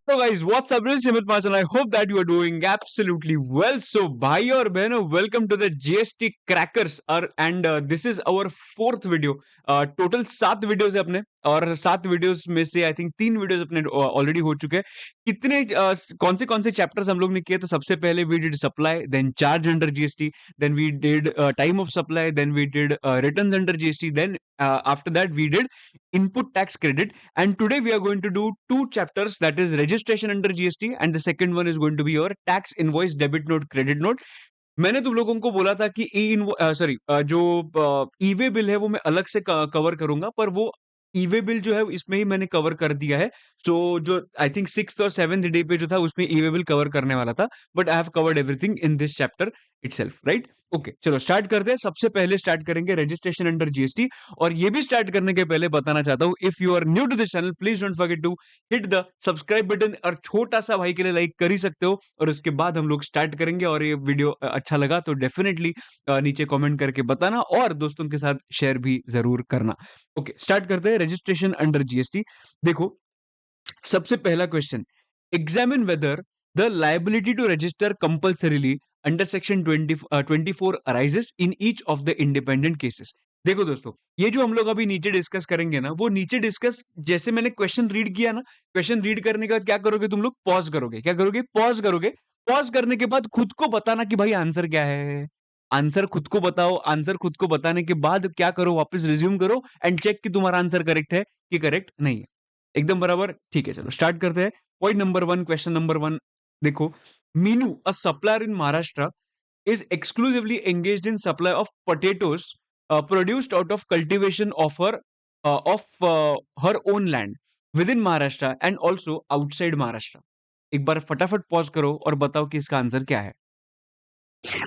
So guys, what's up? This is Himit Masan. I hope that you are doing absolutely well. So भाई और बहनों, welcome to the GST Crackers and this is our fourth video. Total 7 videos है अपने और 7 videos में से I think 3 videos अपने already हो चुके हैं. कितने कौन से चैप्टर्स हम लोग ने किए? तो सबसे पहले we did supply, then charge under GST, then we did time of supply, then we did returns under GST, then after that we did input tax credit, and today we are going to do two chapters, that is registration under GST and the second one is going to be your tax invoice debit note credit note. मैंने तुम लोगों को बोला था कि जो ई way bill है वो मैं अलग से कवर करूंगा, पर वो ई वे बिल जो है इसमें ही मैंने कवर कर दिया है. सो जो आई थिंक 6th और 7th डे पे जो था उसमें ई वे बिल कवर करने वाला था, but I have covered everything in this chapter itself, right? Okay, चलो स्टार्ट करते हैं. सबसे पहले स्टार्ट करेंगे रजिस्ट्रेशन अंडर जीएसटी. और ये भी स्टार्ट करने के पहले बताना चाहता हूं, if you are new to this channel please don't forget to hit the subscribe button, और छोटा सा भाई के लिए लाइक कर ही सकते हो. और उसके बाद हम लोग स्टार्ट करेंगे, और ये वीडियो अच्छा लगा तो डेफिनेटली नीचे कमेंट करके बताना और दोस्तों के साथ शेयर भी जरूर करना. ओके, स्टार्ट करते हैं रजिस्ट्रेशन अंडर जीएसटी. देखो, सबसे पहला question, examine whether the liability to register compulsorily under section 24 arises in each of the independent cases. देखो दोस्तों, ये जो हम लोग अभी नीचे डिस्कस करेंगे ना, वो नीचे डिस्कस जैसे मैंने क्वेश्चन रीड किया ना, क्वेश्चन रीड करने के बाद क्या करोगे तुम लोग? पॉज करोगे. क्या करोगे? पॉज करोगे. पॉज करने के बाद खुद को बताना कि भाई आंसर क्या है. आंसर खुद को बताओ. आंसर खुद को बताने के बाद क्या करो? वापस रिज्यूम करो एंड चेक कि तुम्हारा आंसर करेक्ट है कि करेक्ट नहीं है. एकदम बराबर. ठीक है, चलो स्टार्ट करते हैं. Point number 1, question number 1. देखो, Meenu a supplier in Maharashtra is exclusively engaged in supply of potatoes produced out of cultivation of her own land within Maharashtra and also outside Maharashtra. एक बार फटाफट पॉज करो और बताओ कि इसका आंसर क्या है.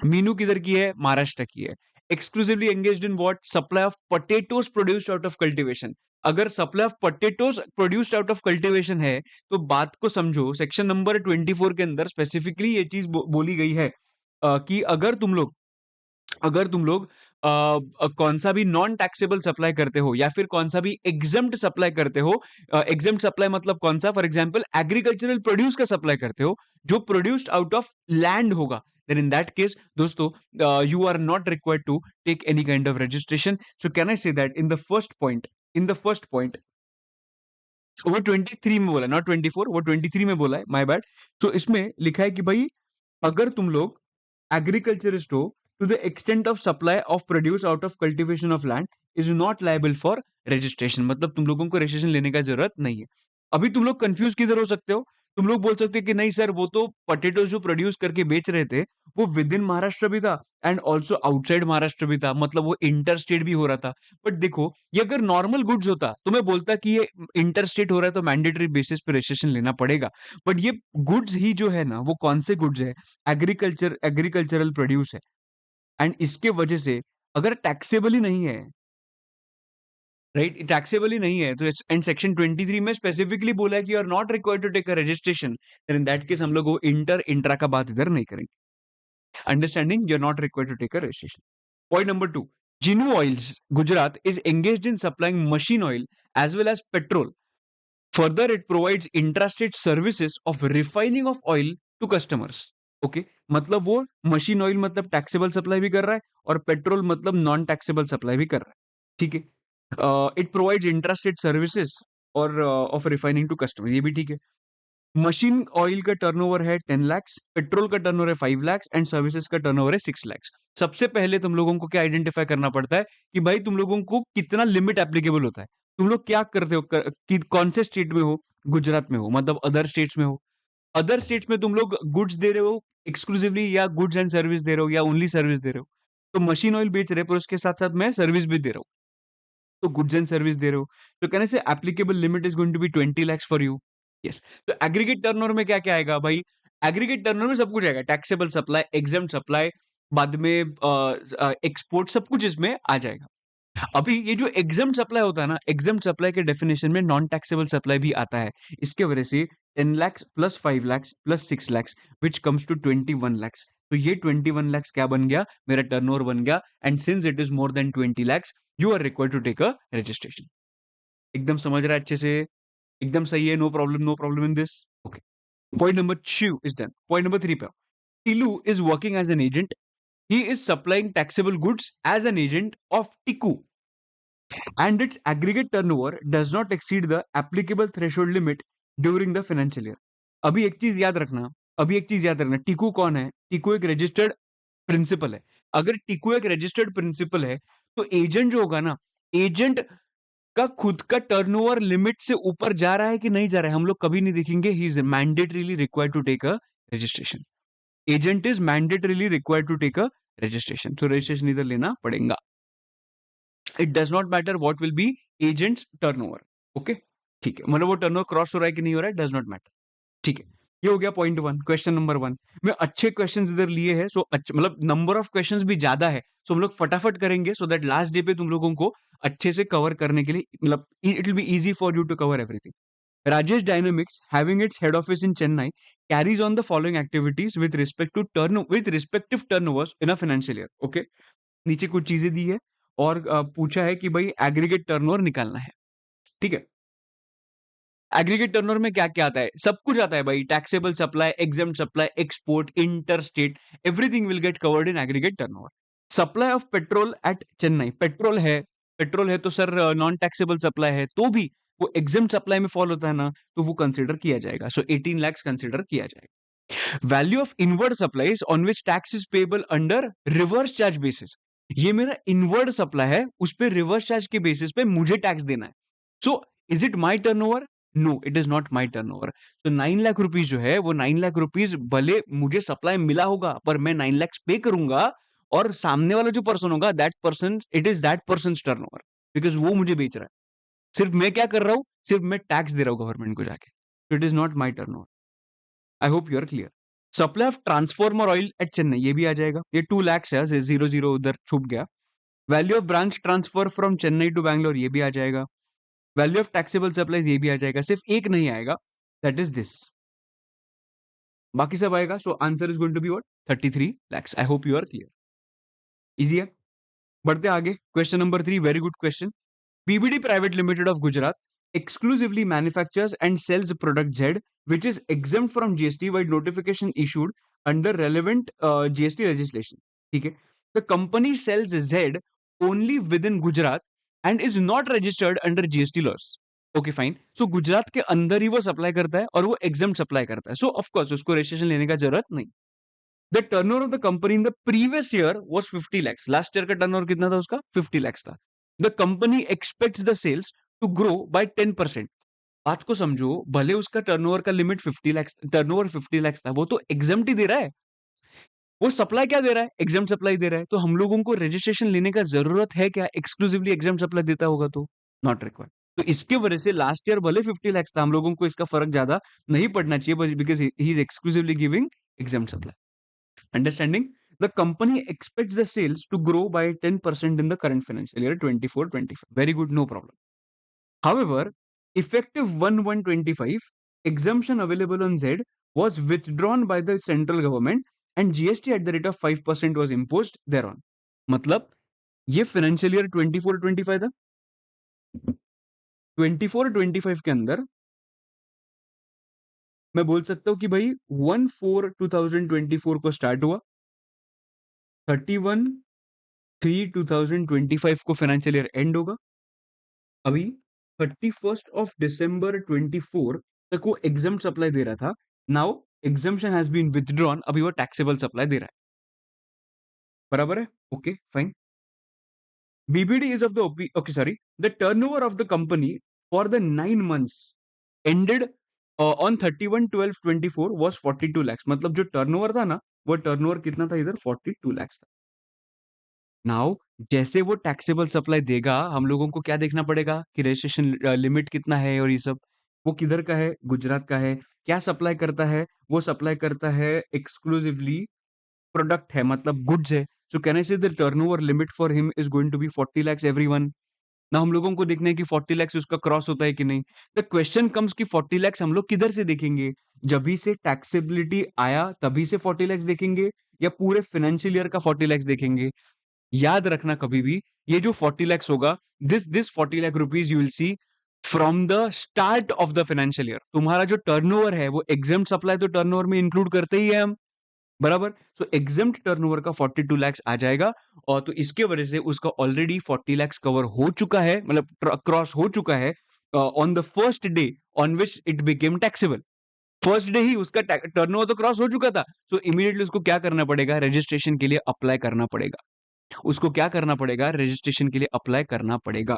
मीनू किधर की है? महाराष्ट्र की है. Exclusively engaged in what? Supply of potatoes produced out of cultivation. अगर supply of potatoes produced out of cultivation है तो बात को समझो. सेक्शन नंबर 24 के अंदर स्पेसिफिकली ये चीज बोली गई है कि अगर तुम लोग कौन सा भी नॉन टैक्सेबल सप्लाई करते हो या फिर कौन सा भी एग्जम्प्ट सप्लाई करते हो. एग्जम्प्ट सप्लाई मतलब कौन सा? फॉर एग्जांपल एग्रीकल्चरल प्रोड्यूस का सप्लाई करते हो जो प्रोड्यूस्ड आउट ऑफ लैंड होगा, then in that case दोस्तों you are not required to take any kind of registration. So can I say that in the first point वो 23 में बोला, not 24, वो 23 में बोला है, माय बैड. तो इसमें लिखा है कि भाई अगर तुम लोग agriculturist हो to the extent of supply of produce out of cultivation of land is not liable for registration. मतलब तुम लोगों को रजिस्ट्रेशन लेने का जरूरत नहीं है. अभी तुम लोग कंफ्यूज किधर हो सकते हो? तुम लोग बोल सकते हो कि नहीं सर, वो तो पोटैटो जो प्रोड्यूस करके बेच रहे थे वो विद इन महाराष्ट्र भी था एंड ऑल्सो आउटसाइड महाराष्ट्र भी था, मतलब वो इंटर स्टेट भी हो रहा था. बट देखो, ये अगर नॉर्मल गुड्स होता तो मैं बोलता कि ये इंटर स्टेट हो रहा है तो मैंडेटरी बेसिस पे रजिस्ट्रेशन लेना पड़ेगा. बट ये गुड्स ही जो है ना, वो कौन से गुड्स है? एग्रीकल्चरल प्रोड्यूस है, एंड इसके वजह से अगर टैक्सेबल ही नहीं है, राइट, टैक्सेबल ही नहीं है, तो एंड सेक्शन 23 में स्पेसिफिकली बोला है कि you are not required to take a registration, then in that case हम लोग वो इंट्रा का बात इधर नहीं करेंगे. Understanding? You are not required to take a registration. Point number 2, Jinu oils Gujarat is engaged in supplying machine oil as well as petrol. Further, it provides intrastate services of refining of oil to customers. Okay, मतलब वो machine oil मतलब taxable supply भी कर रहा है और petrol मतलब non taxable supply भी कर रहा है. ठीक है. इट प्रोवाइड्स इंट्रास्टेट सर्विसेज और ऑफ रिफाइनिंग टू कस्टमर, ये भी ठीक है. मशीन ऑयल का टर्नओवर है 10 lakhs, पेट्रोल का टर्नओवर है 5 lakhs एंड सर्विसेज का टर्नओवर है 6 lakhs. सबसे पहले तुम लोगों को क्या आइडेंटिफाई करना पड़ता है कि भाई तुम लोगों को कितना लिमिट एप्लीकेबल होता है. तुम लोग क्या करते हो कि कौन से स्टेट में हो? गुजरात में हो, मतलब अदर स्टेट्स में हो. अदर स्टेट्स में तुम लोग गुड्स दे रहे हो एक्सक्लूसिवली, या गुड्स एंड सर्विस दे रहे हो, या ओनली सर्विस दे रहे हो. तो मशीन ऑयल बेच रहे हो पर उसके साथ साथ मैं सर्विस भी दे रहा हूँ, तो गुड्स एंड सर्विस दे रहे हो. तो कहने से applicable limit is going to be 20 lakhs for you. Yes. तो एग्रीगेट टर्नओवर में क्या क्या आएगा भाई? एग्रीगेट टर्नओवर में सब कुछ आएगा, टैक्सेबल सप्लाई, एग्जम्प्ट सप्लाई, बाद में एक्सपोर्ट, सब कुछ इसमें आ जाएगा. अभी ये जो एग्जम्प्ट सप्लाई होता है ना, एग्जम्प्ट सप्लाई के डेफिनेशन में नॉन टैक्सेबल सप्लाई भी आता है. इसके वजह से 10 lakhs plus 5 lakhs plus 6 lakhs which comes to 21 lakhs. तो ये 21 lakhs क्या बन गया? मेरा टर्नओवर बन गया. And since it is more than 20 lakhs you are required to take a registration. एकदम समझ रहा है अच्छे से? एकदम सही है? No problem, no problem in this. Okay, Point number 2 is done. Point number 3 पे आओ. Tilu is working as an agent. He is supplying taxable goods as an agent of Tiku, and its aggregate turnover does not exceed the applicable threshold limit during the financial year. अभी एक चीज याद रखना, टीकू कौन है? टीकू एक registered principal है. अगर टीकू एक रजिस्टर्ड प्रिंसिपल है तो एजेंट जो होगा ना, एजेंट का खुद का टर्नओवर लिमिट से ऊपर जा रहा है कि नहीं जा रहा है, हम लोग कभी नहीं देखेंगे. He is mandatorily required to take a registration. Agent is mandatorily required to take a registration. तो रजिस्ट्रेशन इधर लेना पड़ेगा. It does not matter what will be agent's turnover. Okay, ठीक है. मतलब वो टर्नओवर क्रॉस हो रहा है कि नहीं हो रहा है, डज नॉट मैटर. ठीक है, ये हो गया पॉइंट 1, क्वेश्चन नंबर 1 में. अच्छे क्वेश्चंस इधर लिए हैं, सो मतलब नंबर ऑफ क्वेश्चंस भी ज्यादा है, सो हम लोग फटाफट करेंगे सो दैट लास्ट डे पे तुम लोगों को अच्छे से कवर करने के लिए, मतलब it will be easy for you to cover everything. Rajesh Dynamics, having its head office in Chennai, carries on the following activities with respective turnovers in a financial year. Okay, नीचे कुछ चीजें दी है और पूछा है कि भाई एग्रीगेट टर्नओवर निकालना है. ठीक है, एग्रीगेट टर्नओवर में क्या क्या आता है? सब कुछ आता है भाई. Taxable supply, exempt supply, export, inter state, everything will get covered in aggregate turnover. Supply of petrol at Chennai, petrol है तो सर नॉन टैक्सेबल सप्लाई है, तो भी वो एग्जेम्प्ट सप्लाई में फॉल होता है ना, तो वो कंसिडर किया जाएगा. सो 18 लाख कंसिडर किया जाएगा. Value of inward supplies on which tax is payable under reverse charge basis. ये मेरा इनवर्ड सप्लाई है, उस पर रिवर्स चार्ज के बेसिस पे मुझे टैक्स देना है. So is it my turnover? No, it is not my turnover. तो 9 लाख रुपीज जो है वो 9 लाख रुपीज भले मुझे सप्लाई मिला होगा, पर मैं 9 लाख पे करूंगा और सामने वाला जो पर्सन होगा, that person, it is that person turnover, because वो मुझे बेच रहा है. सिर्फ मैं क्या कर रहा हूं? सिर्फ मैं टैक्स दे रहा हूं गवर्नमेंट को जाके. तो it is not my turnover. I hope you are clear. Supply of transformer oil at Chennai, ये भी आ जाएगा. ये 2 लाख है, 0 उधर छुप गया. Value of branch transfer from Chennai to Bangalore, ये भी आ जाएगा. वैल्यू ऑफ टैक्सेबल सप्लाईज, ये भी आ जाएगा. सिर्फ एक नहीं आएगा, दैट इज दिस. बाकी सब आएगा. So answer is going to be what? 33 lakhs. I hope you are clear. Easy है. बढ़ते आगे. Question number 3, very good question. PBD Private Limited of Gujarat exclusively manufactures and sells product Z, which is exempt from GST by notification issued under relevant GST legislation. ठीक है. The company sells Z only within Gujarat and is not registered under GST laws. Okay, fine. So Gujarat के अंदर ही वो supply करता है और वो exempt supply करता है. So of course उसको रजिस्ट्रेशन लेने का जरूरत नहीं. The turnover of the company in the previous year was 50 lakhs. Last year का turnover कितना था उसका? 50 lakhs था. The company expects the sales to grow by 10%. बात को समझो, भले उसका टर्नओवर का लिमिट 50 lakhs, टर्नओवर 50 lakhs था, वो तो एग्जाम्प्ट ही दे रहा है. वो सप्लाई क्या दे रहा है? एग्जाम्प्ट सप्लाई दे रहा है. तो हम लोगों को रजिस्ट्रेशन लेने का जरूरत है क्या? एक्सक्लूसिवली एग्जाम्प्ट सप्लाई देता होगा तो नॉट रिक्वायर्ड. तो इसके वजह से लास्ट ईयर भले 50 lakhs था, हम लोगों को इसका फर्क ज्यादा नहीं पड़ना चाहिए, because he is exclusively giving exempt supply. Understanding? The company expects the sales to grow by 10% in the current financial year 24-25. Very good, no problem. However, effective 1/1/25, exemption available on Z was withdrawn by the central government and GST at the rate of 5% was imposed thereon. मतलब ये financial year 24-25 था. 24-25 के अंदर मैं बोल सकता हूं कि भाई 1/4/2024 को स्टार्ट हुआ, 31/3/2025 को फाइनेंशियल ईयर एंड होगा. अभी 31 December 24 तक वो एग्जाम्प्ट सप्लाई दे रहा था. Now exemption has been withdrawn, अभी वो टैक्सेबल सप्लाई दे रहा है. बराबर है? Okay, fine. BBD is of the okay, sorry. The turnover of the company for the 9 months ended on 31/12/24 was 42 lakhs. मतलब जो टर्नओवर था ना, वो टर्नओवर कितना था इधर? 42 lakhs था. नाउ जैसे वो टैक्सेबल सप्लाई देगा, हम लोगों को क्या देखना पड़ेगा कि रजिस्ट्रेशन लिमिट कितना है और ये सब. वो किधर का है? गुजरात का है. क्या सप्लाई करता है? वो सप्लाई करता है एक्सक्लूसिवली प्रोडक्ट है, मतलब गुड्स है. सो can I say the turnover limit for him is going to be 40 lakhs everyone. ना हम लोगों को देखना है कि 40 lakhs उसका क्रॉस होता है कि नहीं. द क्वेश्चन कम्स कि 40 lakhs हम लोग किधर से देखेंगे? जब भी से टैक्सेबिलिटी आया तभी से 40 lakhs देखेंगे, या पूरे फाइनेंशियल ईयर का 40 lakhs देखेंगे? याद रखना कभी भी, ये जो 40 lakhs होगा, this 40 lakh rupees you will see from the start of the financial year. तुम्हारा जो टर्नओवर है वो एग्जाम सप्लाई तो टर्नओवर में इंक्लूड करते ही है हम, बराबर। सो एग्जाम्ड टर्नओवर का 42 lakhs आ जाएगा, और तो इसके वजह से उसका ऑलरेडी 40 lakhs कवर हो चुका है, मतलब क्रॉस हो चुका है on the first day on which it became taxable. First day ही उसका टर्नओवर तो क्रॉस हो चुका था, सो इमीडिएटली उसको क्या करना पड़ेगा, रजिस्ट्रेशन के लिए अप्लाई करना पड़ेगा। उसको क्या करना पड़ेगा, रजिस्ट्रेशन के लिए अप्लाई करना पड़ेगा।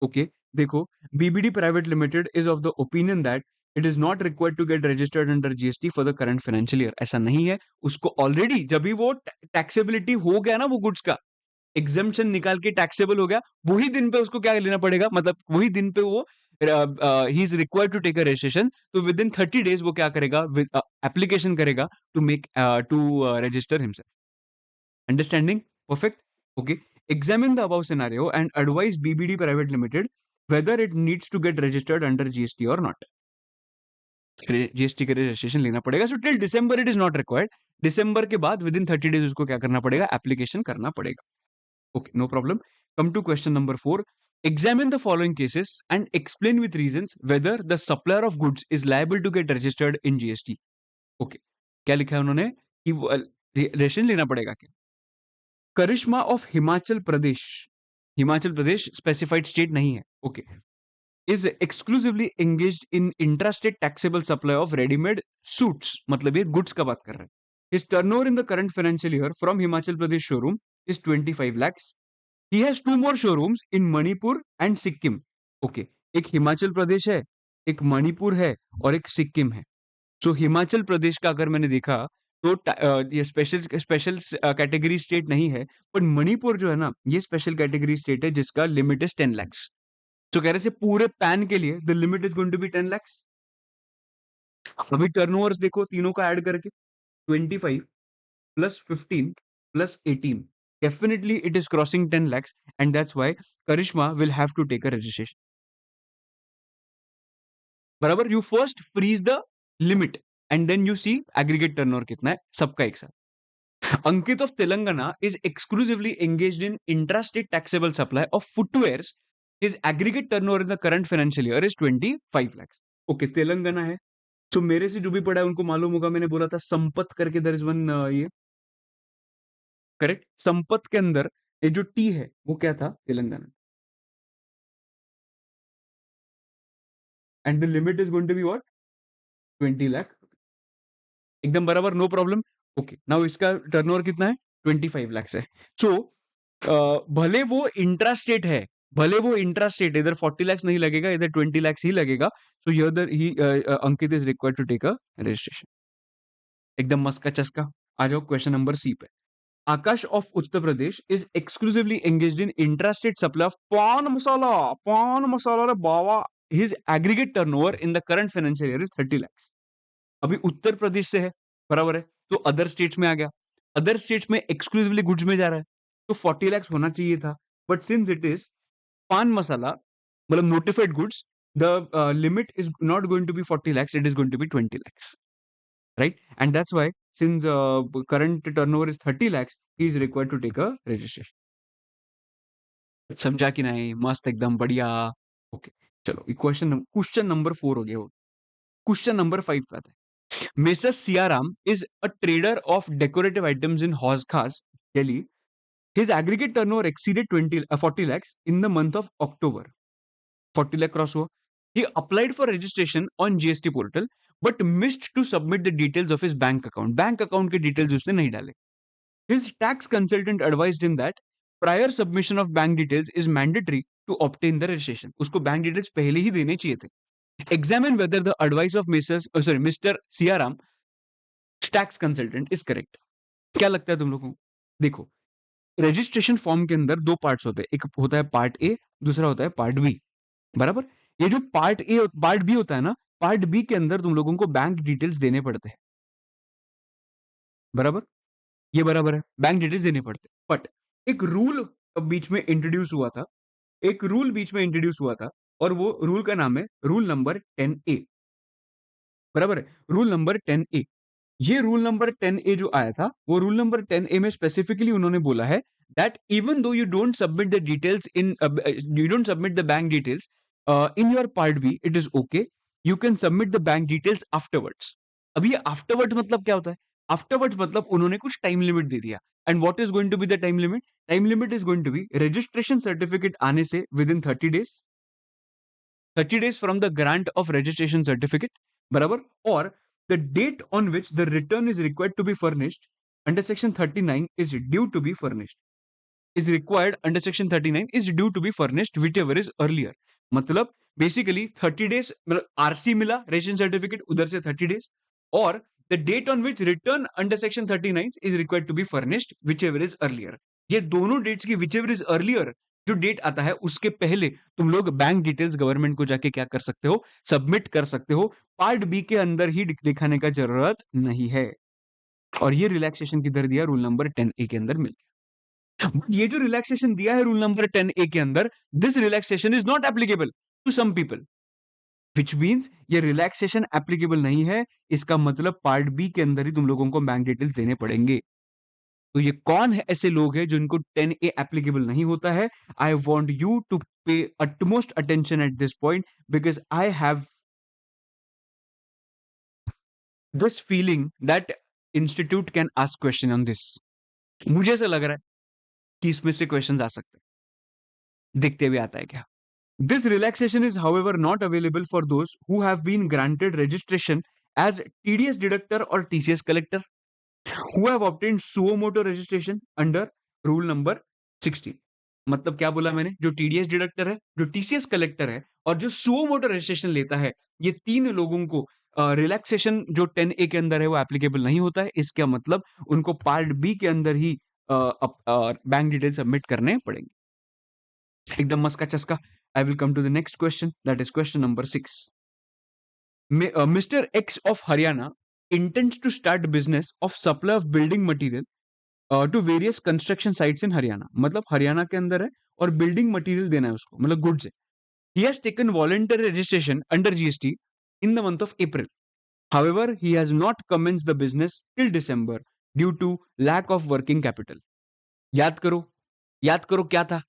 ओके, देखो, BBD private limited is of the opinion that it is not required to get registered under GST for the current financial year. ऐसा नहीं है, उसको ऑलरेडी जब भी वो टैक्सेबिलिटी हो गया ना, वो गुड्स का एग्जाम्पशन निकाल के टैक्सेबल हो गया, वही दिन पे उसको क्या लेना पड़ेगा, मतलब वही दिन पे वो he is required to take a registration. तो विद इन 30 days वो क्या करेगा, एप्लीकेशन करेगा to make to register himself. Understanding? Perfect. Okay. Examine the above scenario and advise BBD Private Limited whether it needs to get registered under GST or not. GST का registration लेना पड़ेगा. So till December it is not required. December के बाद within 30 days उसको क्या करना पड़ेगा, application करना पड़ेगा. Okay, no problem. Come to question number 4. Examine the following cases and explain with reasons whether the supplier of goods is liable to get registered in GST. Okay. क्या लिखा है उन्होंने कि registration लेना पड़ेगा क्या? Karishma of Himachal Pradesh specified state नहीं है, okay, is exclusively engaged in intrastate taxable supply of readymade suits, मतलब ये गुड्स का बात कर रहे हैं। His turnover in the current financial year from Himachal Pradesh showroom is 25 lakhs. He has 2 more showrooms in Manipur and Sikkim. Okay, एक हिमाचल प्रदेश है, एक मणिपुर है, और एक सिक्किम है। सो हिमाचल प्रदेश का अगर मैंने देखा तो ये स्पेशल स्पेशल कैटेगरी स्टेट नहीं है, पर मणिपुर जो है ना, ये स्पेशल कैटेगरी स्टेट है जिसका लिमिट इज 10 lakhs। तो कह रहे से पूरे पैन के लिए the limit is going to be 10 lakhs। अभी टर्नओवर्स देखो तीनों का ऐड करके 25 plus 15 plus 18, definitely it is crossing 10 lakhs, and that's why Karishma will have to take a registration. बराबर, you first freeze the limit and then you see aggregate turnover कितना है सबका एक साथ। Ankit of Telangana is exclusively engaged in intrastate taxable supply of footwears. His aggregate turnover in the current financial year is 25 lakhs. Okay, Telangana है। So मेरे से जो भी पढ़ा है उनको मालूम होगा, मैंने बोला था संपत करके there is one ये करेक्ट। संपत के अंदर ये जो टी है वो क्या था, Telangana, and the limit is going to be what, 20 lakh. एकदम बराबर, नो प्रॉब्लम। ओके, नाउ इसका टर्नओवर कितना है, 25 lakhs है। सो भले वो इंट्रास्टेट है, भले वो इंट्रास्टेट, इधर 40 lakhs नहीं लगेगा, इधर 20 lakhs ही लगेगा। So he Ankit is required to take a registration. एकदम मस्त का चस्का। आ जाओ क्वेश्चन नंबर सी पे। Akash of Uttar Pradesh is exclusively engaged in intrastate supply of paan masala रे बाबा। His aggregate turnover in the current financial year is 30 lakhs। अभी उत्तर प्रदेश से है, बराबर है, तो अदर स्टेट्स में आ गया। अदर स्टेट्स में एक्सक्लूसिवली गुड्स में जा रहा है, तो 40 lakhs होना चाहिए था, but since it is pan masala, मतलब notified goods, the limit is not going to be 40 lakhs, it is going to be 20 lakhs, right? And that's why since current turnover is 30 lakhs, he is required to take a registration. समझा कि नहीं, मस्त एकदम बढ़िया। Okay, चलो question number 4 हो गया। Question number 5 पे आते हैं। Mrs. Siaram is a trader of decorative items in Hauz Khas, Delhi. His aggregate turnover exceeded 40 lakhs in the month of October. 40 lakh cross हुआ. He applied for registration on GST portal but missed to submit the details of his bank account. Bank account के details उसने नहीं डाले. His tax consultant advised him that prior submission of bank details is mandatory to obtain the registration. उसको bank details पहले ही देने चाहिए थे. Examine whether the advice of Mr. Siaram, tax consultant, is correct. क्या लगता है तुम लोगों को? देखो, रजिस्ट्रेशन फॉर्म के अंदर 2 पार्ट्स होते हैं, एक होता है पार्ट ए, दूसरा होता है पार्ट बी, बराबर। ये जो पार्ट ए पार्ट बी होता है ना, पार्ट बी के अंदर तुम लोगों को बैंक डिटेल्स देने पड़ते हैं, बराबर, ये बराबर है, बैंक डिटेल्स देने पड़ते हैं। बट एक रूल बीच में इंट्रोड्यूस हुआ था, एक रूल बीच में इंट्रोड्यूस हुआ था, और वो रूल का नाम है रूल नंबर 10A, बराबर है, रूल नंबर 10A। ये रूल नंबर 10A जो आया था, वो रूल नंबर 10A में स्पेसिफिकली उन्होंने बोला है that even though you don't submit the details in you don't submit the bank details in your part B it is okay, you can submit the bank details afterwards. अब ये afterwards मतलब क्या होता है? Afterwards मतलब उन्होंने कुछ time limit दे दिया। And what is going to be the time limit? Time limit is going to be registration certificate आने से within 30 days, 30 days from the grant of registration certificate, बराबर, or the date on which the return is required to be furnished under section 39 is due to be furnished, is required under section 39 is due to be furnished whichever is earlier। मतलब basically 30 days, मतलब RC मिला registration certificate उधर से 30 days, और the date on which return under section 39 is required to be furnished whichever is earlier। ये दोनों dates की whichever is earlier जो डेट आता है उसके पहले तुम लोग बैंक डिटेल्स गवर्नमेंट को जाके क्या कर सकते हो? सबमिट कर सकते हो। पार्ट बी के अंदर ही दिखाने का जरूरत नहीं है। और ये रिलैक्सेशन किधर दिया? रूल नंबर 10A के अंदर मिल गया। बट ये जो रिलैक्सेशन दिया है रूल नंबर 10A के अंदर, this relaxation is not applicable to some people, which means ये रिलैक्सेशन एप्लीकेबल नहीं है। इसका मतलब पार्ट बी के अंदर ही तुम लोगों को बैंक डिटेल्स देने पड़ेंगे। तो ये कौन है ऐसे लोग हैं जिनको 10A एप्लीकेबल नहीं होता है? आई वॉन्ट यू टू पे utmost attention at this point, because I have this feeling that institute can ask question on this. मुझे ऐसा लग रहा है कि इसमें से क्वेश्चन आ सकते हैं। देखते हुए आता है क्या। This relaxation is, however, not available for those who have been granted registration as TDS deductor or TCS collector, who have obtained suo motu registration under rule number 60। मतलब क्या बोला मैंने? जो TDS डिडक्टर है, जो TCS कलेक्टर है और जो suo motu रजिस्ट्रेशन लेता है, ये तीन लोगों को रिलैक्सेशन जो 10A के अंदर है वो एप्लीकेबल नहीं होता है। इसका मतलब उनको पार्ट बी के अंदर ही बैंक डिटेल सबमिट करने पड़ेंगे। एकदम मस्त का चस्का। I will come to the next question, that is question number 6। Mr. X of Haryana intends to start business of supply of building material to various construction sites in Haryana। मतलब हरियाणा के अंदर है और बिल्डिंग मटेरियल देना है उसको, मतलब goods है। He has taken voluntary registration under GST in the month of April। However, he has not commenced the business till December due to lack of working capital। याद करो, याद करो क्या था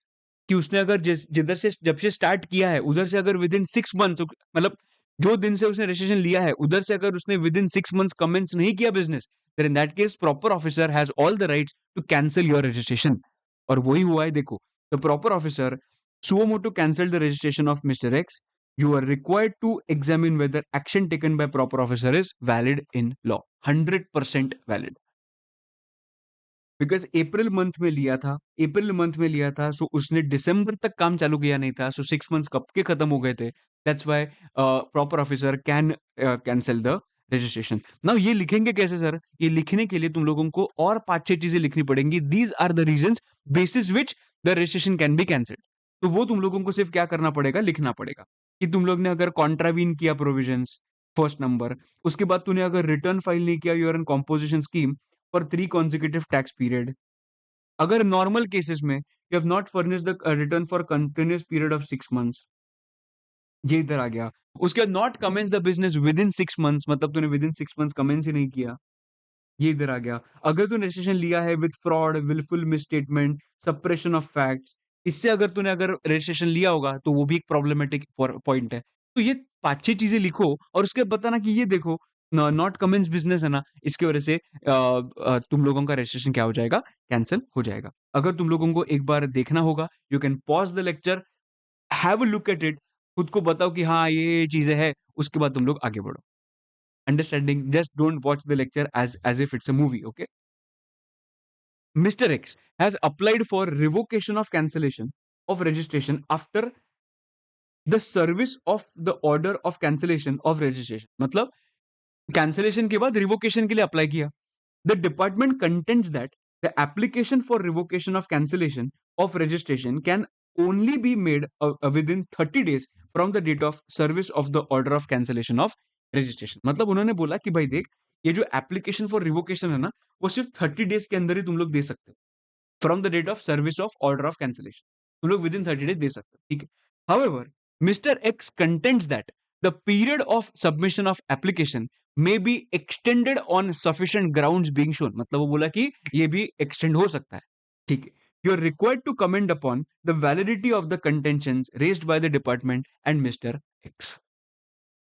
कि उसने अगर जिधर से जब से स्टार्ट किया है उधर से अगर विद इन 6 मंथ्स, मतलब जो दिन से उसने रजिस्ट्रेशन लिया है उधर से अगर उसने विद इन 6 मंथ्स कमेंस नहीं किया business, then in that case proper officer has all the rights to cancel your registration. और वही हुआ है, देखो, the proper officer suo motu cancelled the registration of Mr. X। You are required to examine whether action taken by proper officer is valid in law। 100% valid। Because April month में लिया था, April month में लिया था, सो उसने दिसंबर तक काम चालू किया नहीं था, सो 6 मंथ्स कब के खत्म हो गए थे। That's why proper officer can cancel the registration. Now ये लिखेंगे कैसे सर? ये लिखने के लिए तुम लोगों को और 5-6 चीजें लिखनी पड़ेंगी। These are the reasons basis which the registration can be cancelled. तो वो तुम लोगों को सिर्फ क्या करना पड़ेगा? लिखना पड़ेगा कि तुम लोग ने अगर कॉन्ट्रावीन किया प्रोविजंस, फर्स्ट नंबर, उसके बाद तूने अगर रिटर्न फाइल नहीं किया your in composition scheme for 3 consecutive tax period। अगर नॉर्मल केसेस में you have not furnished the return for continuous period of 6 months, ये इधर आ गया। उसके बाद not commence the business within 6 months, मतलब तूने विद इन 6 मंथ्स कमेंस ही नहीं किया, ये इधर आ गया। अगर तूने रजिस्ट्रेशन लिया है with fraud, wilful misstatement, suppression of facts, इससे अगर तूने अगर रजिस्ट्रेशन लिया होगा तो वो भी एक प्रॉब्लमेटिक पॉइंट है। तो ये 5-6 चीजें लिखो और उसके बाद बताना कि ये देखो नॉट कमेंस बिजनेस है ना, इसकी वजह से तुम लोगों का रजिस्ट्रेशन क्या हो जाएगा? कैंसिल हो जाएगा। अगर तुम लोगों को एक बार देखना होगा, you can pause the lecture, have a look at it, खुद को बताओ कि हाँ ये चीजें हैं, उसके बाद तुम लोग आगे बढ़ो। Understanding? Just don't watch the lecture as if it's a movie, okay? Mr. X has applied for revocation of cancellation of registration after the service of the order of cancellation of registration। मतलब cancellation के बाद revocation के लिए apply किया। The department contends that the application for revocation of cancellation of registration can only be made within 30 days from the date of service of the order of cancellation of registration. मतलब उन्होंने बोला कि भाई देख, ये जो application for revocation है ना, वो सिर्फ 30 days के अंदर ही तुम लोग दे सकते हो from the date of service of order of cancellation. तुम लोग विद इन 30 days दे सकते हो, ठीक है। However, mister x contents that the period of submission of application may be extended on sufficient grounds being shown. मतलब वो बोला कि ये भी एक्सटेंड हो सकता है, ठीक है। You are required to comment upon the validity of the contentions raised by the department and Mr. X.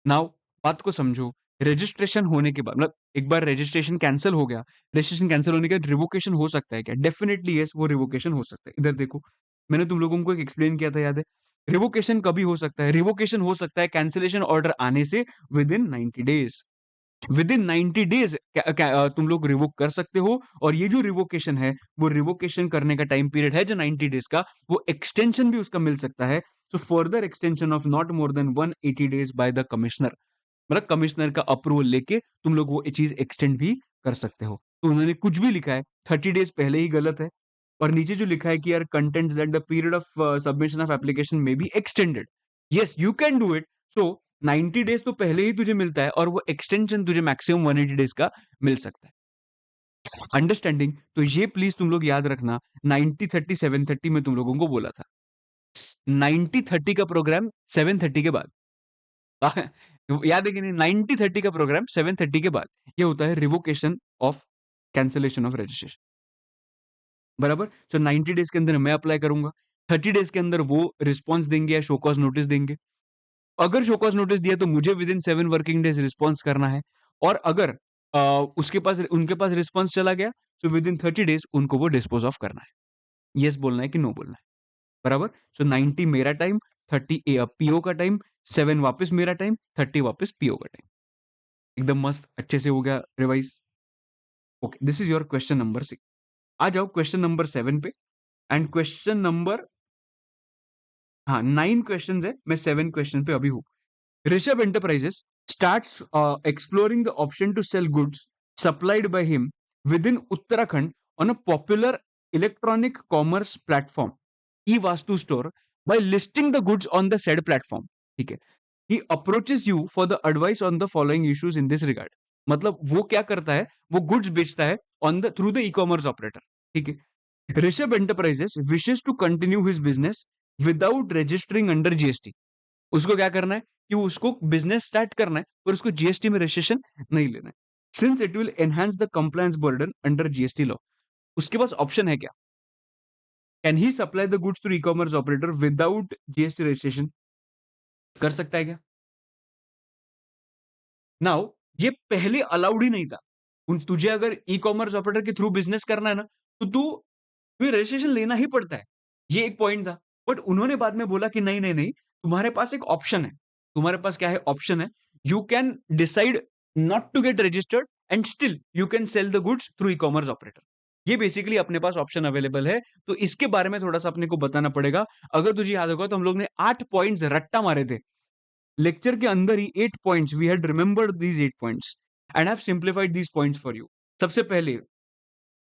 Now बात को समझो। रजिस्ट्रेशन होने के बाद मतलब एक बार रजिस्ट्रेशन कैंसिल हो गया, रजिस्ट्रेशन कैंसिल होने के बाद रिवोकेशन हो सकता है क्या? डेफिनेटली यस, वो रिवोकेशन हो सकता है। इधर देखो, मैंने तुम लोगों को एक एक्सप्लेन किया था, याद है? रिवोकेशन कभी हो सकता है? रिवोकेशन हो सकता है कैंसिलेशन ऑर्डर आने से with in 90 days. With in 90 days तुम लोग रिवोक कर सकते हो, और ये जो रिवोकेशन है, वो रिवोकेशन करने का टाइम पीरियड है जो 90 डेज का, वो एक्सटेंशन भी उसका मिल सकता है। So further extension of not more than 180 days by the commissioner, मतलब कमिश्नर का अप्रूवल लेके तुम लोग वो चीज एक्सटेंड भी कर सकते हो। तो उन्होंने कुछ भी लिखा है 30 डेज पहले ही गलत है, और नीचे जो लिखा है कि यार contends that the period of submission of application may be extended, yes you can do it. So 90 days तो पहले ही तुझे मिलता है, और वो एक्सटेंशन तुझे मैक्सिमम 180 डेज का मिल सकता है। अंडरस्टैंडिंग? तो ये प्लीज तुम लोग याद रखना, 90-30 7:30 में तुम लोगों को बोला था। 90-30 का प्रोग्राम 7:30 के बाद। याद है कि नहीं? 90-30 का प्रोग्राम 7:30 के बाद ये होता है revocation of cancellation of registration, बराबर? सो 90 डेज के अंदर मैं अप्लाई करूंगा, 30 डेज के अंदर वो रिस्पॉन्स देंगे या शो कॉज नोटिस देंगे। अगर शो कॉज नोटिस दिया तो मुझे with in 7 working days response करना है, और अगर उसके पास उनके पास रिस्पॉन्स चला गया तो विद इन 30 डेज उनको वो डिस्पोज ऑफ करना है। यस बोलना है कि नो बोलना है, बराबर? सो 90 मेरा टाइम, 30 पीओ का टाइम, 7 वापस मेरा टाइम, 30 वापस पीओ का टाइम। एकदम मस्त अच्छे से हो गया revise. Okay, this is your question number 6। आ जाओ क्वेश्चन नंबर 7 पे। एंड क्वेश्चन नंबर, हाँ 9 क्वेश्चन है, मैं 7 क्वेश्चन पे अभी हूँ। Rishabh enterprises starts exploring the option to sell goods supplied by him within Uttarakhand on a popular electronic commerce platform, e-Vastu store, by listing the goods on the said platform. ठीक है, he approaches you for the advice on the following issues in this regard. मतलब वो क्या करता है, वो goods बेचता है on the through the e commerce operator. ठीक है, Rishabh enterprises wishes to continue his business without registering under GST. उसको क्या करना है कि उसको बिजनेस स्टार्ट करना है, पर उसको जीएसटी में रजिस्ट्रेशन नहीं लेना है, since it will enhance the compliance burden under GST law. उसके पास ऑप्शन है क्या? Can he supply the goods through e commerce operator without GST registration? कर सकता है क्या? नाउ ये पहले अलाउड ही नहीं था। तुझे अगर ई कॉमर्स ऑपरेटर के थ्रू बिजनेस करना है ना, तो तुझे रजिस्ट्रेशन लेना ही पड़ता है। ये एक पॉइंट था, बट उन्होंने बाद में बोला कि नहीं नहीं नहीं, तुम्हारे पास एक ऑप्शन है। तुम्हारे पास क्या है? ऑप्शन है, you can decide not to get registered and still you can sell the goods through e commerce operator. ये बेसिकली अपने पास ऑप्शन अवेलेबल है। तो इसके बारे में थोड़ा सा अपने को बताना पड़ेगा। अगर तुझे याद होगा तो हम लोग ने 8 पॉइंट्स रट्टा मारे थे लेक्चर के अंदर ही। 8 points, we had remembered these 8 points and have simplified these points for you. सबसे पहले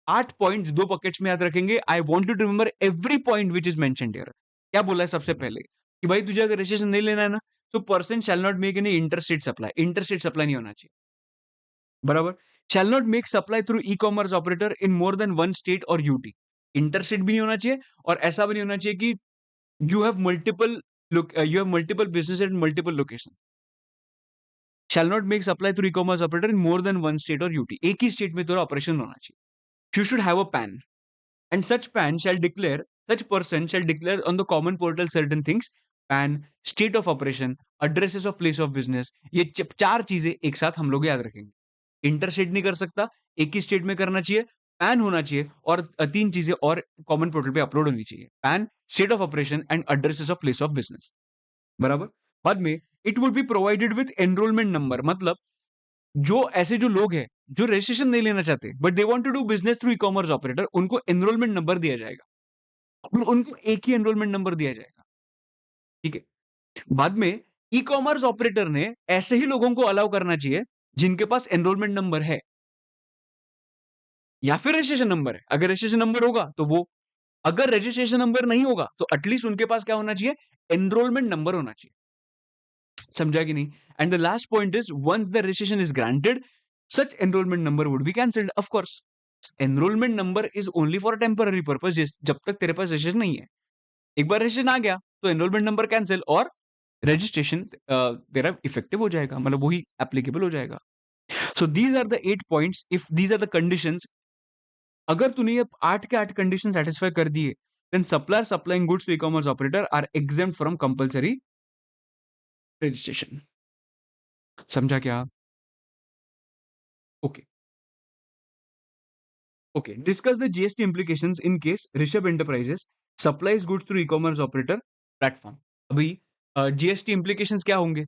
8 पॉइंट्स 2 बकेट्स में याद रखेंगे। I want you to remember every point which is mentioned here. क्या बोला है सबसे पहले कि भाई तुझे अगर रजिस्ट्रेशन नहीं लेना है ना, तो person shall not make any interstate supply. Interstate supply नहीं होना चाहिए, बराबर? शैल not make supply through e commerce operator in more than 1 state और यूटी। इंटरस्टेट भी नहीं होना चाहिए, और ऐसा भी नहीं होना चाहिए कि you have multiple business at multiple location. Shall not make supply through e-commerce operator in more than 1 state और यूटी। एक ही स्टेट में तेरा ऑपरेशन होना चाहिए। You should have a PAN, and such PAN shall declare, such person shall declare on the common portal certain things. PAN, state of operation, addresses of place of business, ये 4 चीजें एक साथ हम लोग याद रखेंगे। इंटरस्टेट नहीं कर सकता, एक ही स्टेट में करना चाहिए, पैन होना चाहिए, और 3 चीजें और कॉमन पोर्टल पे अपलोड होनी चाहिए। Pan, state of operation and addresses of place of business, बराबर? बाद में it would be provided with enrolment number. मतलब जो ऐसे जो लोग हैं जो रजिस्ट्रेशन नहीं लेना चाहते but they want to do business through e commerce operator, उनको एनरोलमेंट नंबर दिया जाएगा, और उनको एक ही एनरोलमेंट नंबर दिया जाएगा। ठीक है, बाद में ई कॉमर्स ऑपरेटर ने ऐसे ही लोगों को अलाउ करना चाहिए जिनके पास एनरोलमेंट नंबर है या फिर रजिस्ट्रेशन नंबर है। अगर रजिस्ट्रेशन नंबर होगा तो वो, अगर रजिस्ट्रेशन नंबर नहीं होगा तो एटलीस्ट उनके पास क्या होना चाहिए? एनरोलमेंट नंबर होना चाहिए। समझा कि नहीं? And the last point is once the registration is granted, such enrolment number would be cancelled. Of course enrolment number is only for temporary purpose, जब तक तेरे पास रजिस्ट्रेशन नहीं है। एक बार रजिस्ट्रेशन आ गया तो एनरोलमेंट नंबर कैंसिल, और रजिस्ट्रेशन तेरा इफेक्टिव हो जाएगा, मतलब वही एप्लीकेबल हो जाएगा। So these are the 8 points. If these are the conditions, अगर तूने ये 8 के 8 कंडीशन सैटिस्फाई कर दिए, then supplier supplying goods to e-commerce operator are exempt from compulsory registration. समझा क्या? Okay, okay. Discuss the GST implications in case Rishabh enterprises supplies goods through e-commerce operator platform. अभी GST implications क्या होंगे?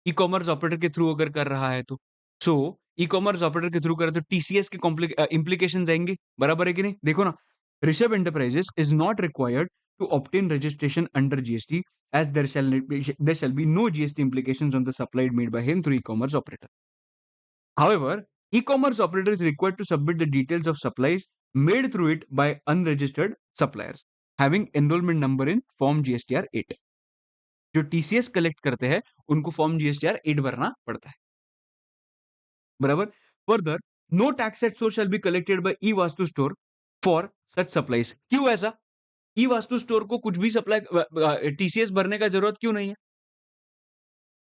E-commerce operator के through अगर कर रहा है तो। सो ई-कॉमर्स ऑपरेटर के थ्रू करे तो टीसीएस के implications आएंगे, बराबर है कि नहीं? देखो ना, Rishabh enterprises is not required to obtain registration under GST as there shall be no GST implications on the supplied made by him through e-commerce operator. However, e-commerce operator is required to submit the details of supplies made through it by unregistered suppliers having enrollment number in form GSTR 8. जो TCS collect करते हैं उनको form GSTR 8 भरना पड़ता है, बराबर। Further, no tax at source shall be collected by e Vastu store for such supplies. क्यों ऐसा? ई वास्तु स्टोर को कुछ भी सप्लाई टीसीएस भरने का जरूरत क्यों नहीं है?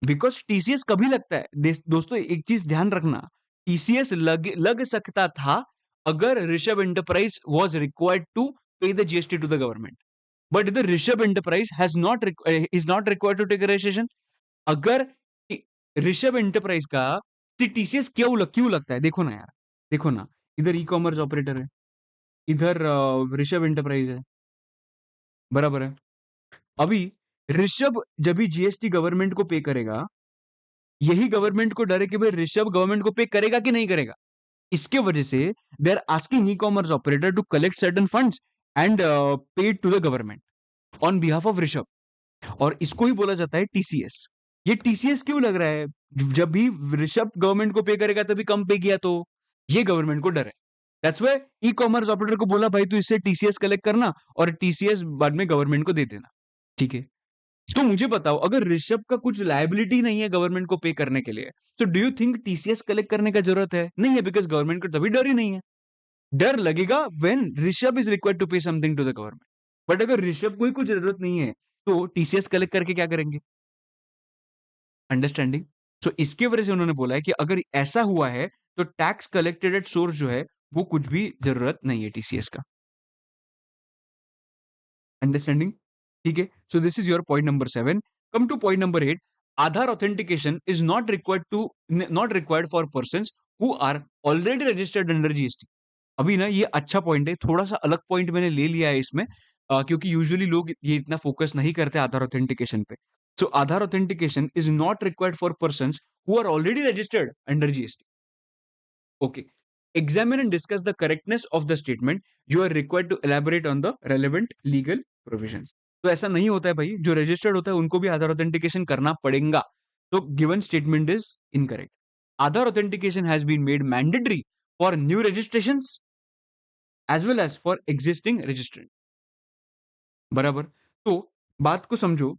बिकॉज टीसीएस कभी लगता है, दोस्तों एक चीज ध्यान रखना, टीसीएस लग सकता था अगर Rishabh enterprise was required to pay the GST to the government, but the Rishabh enterprise has not is not required to take registration. अगर ऋषभ एंटरप्राइज का टीसीएस क्यों लगता है? देखो ना यार, देखो ना, इधर ई कॉमर्स ऑपरेटर है, इधर ऋषभ एंटरप्राइज है, बराबर है। अभी ऋषभ जब भी जीएसटी गवर्नमेंट को पे करेगा, यही गवर्नमेंट को डर है कि भाई ऋषभ गवर्नमेंट को पे करेगा कि नहीं करेगा। इसके वजह से they are asking e commerce operator to collect certain funds and pay to the government on behalf of Rishabh, और इसको ही बोला जाता है टीसीएस। ये टीसीएस क्यों लग रहा है? जब भी ऋषभ गवर्नमेंट को पे करेगा तभी कम पे किया, तो ये गवर्नमेंट को डर है। That's why E commerce operator को बोला भाई तू इससे टीसीएस कलेक्ट करना और टीसीएस बाद में गवर्नमेंट को दे देना, ठीक है। तो मुझे बताओ, अगर ऋषभ का कुछ लायबिलिटी नहीं है गवर्नमेंट को पे करने के लिए, तो do you think TCS collect करने का जरूरत है? नहीं है, बिकॉज गवर्नमेंट को तभी डर ही नहीं है। डर लगेगा when Rishabh is required to pay something to the government. But अगर ऋषभ को ही कुछ जरूरत नहीं है तो टीसीएस कलेक्ट करके क्या करेंगे? अंडरस्टैंडिंग? सो इसके वजह से उन्होंने बोला है कि अगर ऐसा हुआ है तो टैक्स कलेक्टेड एट सोर्स जो है वो कुछ भी जरूरत नहीं है टीसीएस का। अंडरस्टैंडिंग? ठीक है। So this is your point number 7। Come to point number 8। Aadhaar authentication is not required for persons who are already registered under GST. अभी ना ये अच्छा पॉइंट है, थोड़ा सा अलग पॉइंट मैंने ले लिया है इसमें, क्योंकि यूजुअली लोग ये इतना फोकस नहीं करते आधार ऑथेंटिकेशन पे। So Aadhaar authentication is not required for persons who are already registered under GST. Okay. Examine and discuss the correctness of the statement. You are required to elaborate on the relevant legal provisions. तो ऐसा नहीं होता है भाई, जो registered होता है उनको भी आधार ऑथेंटिकेशन करना पड़ेगा। तो given statement is incorrect. Aadhaar authentication has been made mandatory for new registrations as well as for existing registrant, बराबर। तो बात को समझो,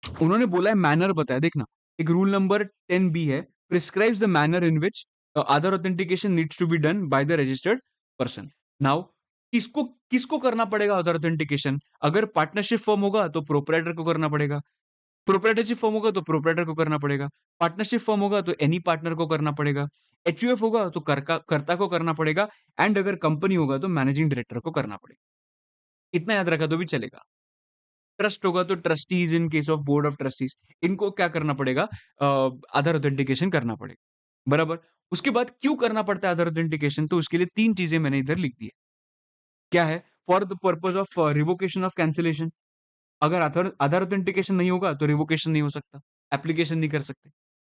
उन्होंने बोला है मैनर बताया, देखना, एक रूल नंबर 10B है, prescribes the manner in which other authentication needs to be done by the registered person. Now किसको किसको करना पड़ेगा अदर ऑथेंटिकेशन? अगर पार्टनरशिप फॉर्म होगा तो प्रोपराइटर को करना पड़ेगा, प्रोपराइटरशिप फॉर्म होगा तो प्रोपराइटर को करना पड़ेगा, पार्टनरशिप फॉर्म होगा तो एनी पार्टनर को करना पड़ेगा, एचयूएफ होगा तो कर्ता को करना पड़ेगा, एंड अगर कंपनी होगा तो मैनेजिंग डायरेक्टर को करना पड़ेगा। इतना याद रखा तो भी चलेगा। ट्रस्ट होगा तो trustees, in case of board of trustees, इनको क्या करना पड़ेगा? आधार ऑथेंटिकेशन करना पड़ेगा, बराबर। उसके बाद क्यों करना पड़ता है आधार ऑथेंटिकेशन? तो उसके लिए 3 चीजें मैंने इधर लिख दी है। क्या है? For the purpose of revocation of cancellation. अगर आधार आधार ऑथेंटिकेशन नहीं होगा तो रिवोकेशन नहीं हो सकता, एप्लीकेशन नहीं कर सकते।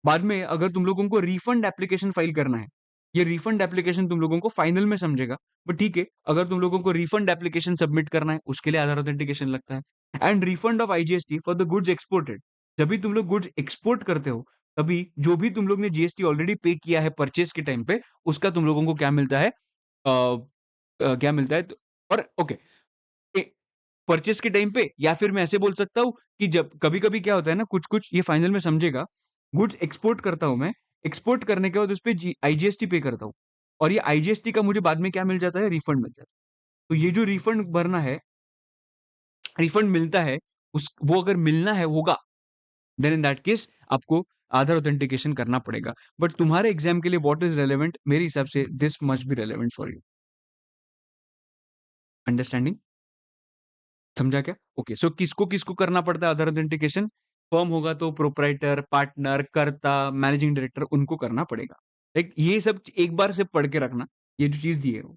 बाद में अगर तुम लोगों को रिफंड एप्लीकेशन फाइल करना है, ये रिफंड एप्लीकेशन तुम लोगों को फाइनल में समझेगा, बट ठीक है, अगर तुम लोगों को रिफंड एप्लीकेशन सबमिट करना है उसके लिए आधार ऑथेंटिकेशन लगता है। And refund of IGST for the goods exported. जब भी तुम लोग गुड्स एक्सपोर्ट करते हो तभी जो भी तुम लोग ने जीएसटी ऑलरेडी पे किया है परचेज के टाइम पे, उसका तुम लोगों को क्या मिलता है? क्या मिलता है? और ओके, परचेस के टाइम पे, या फिर मैं ऐसे बोल सकता हूँ कि जब कभी-कभी क्या होता है ना, कुछ-कुछ ये फाइनल में समझेगा, गुड्स एक्सपोर्ट करता हूँ मैं, एक्सपोर्ट करने के बाद उस पे आईजीएसटी पे करता हूँ, और ये आईजीएसटी का मुझे बाद में क्या मिल जाता है? रिफंड मिल जाता है। तो ये जो रिफंड भरना है, रिफंड मिलता है, उस वो अगर मिलना है होगा, देन इन दैट केस आपको आधार ऑथेंटिकेशन करना पड़ेगा। बट तुम्हारे एग्जाम के लिए व्हाट इज रेलेवेंट? मेरे हिसाब से this must be relevant for you. Understanding? समझा क्या? ओके, सो किसको-किसको करना पड़ता है आधार ऑथेंटिकेशन? फर्म होगा तो प्रोप्राइटर, पार्टनर, कर्ता, मैनेजिंग डायरेक्टर उनको करना पड़ेगा। लाइक ये सब एक बार से पढ़ के रखना, ये जो चीज़ दी है वो।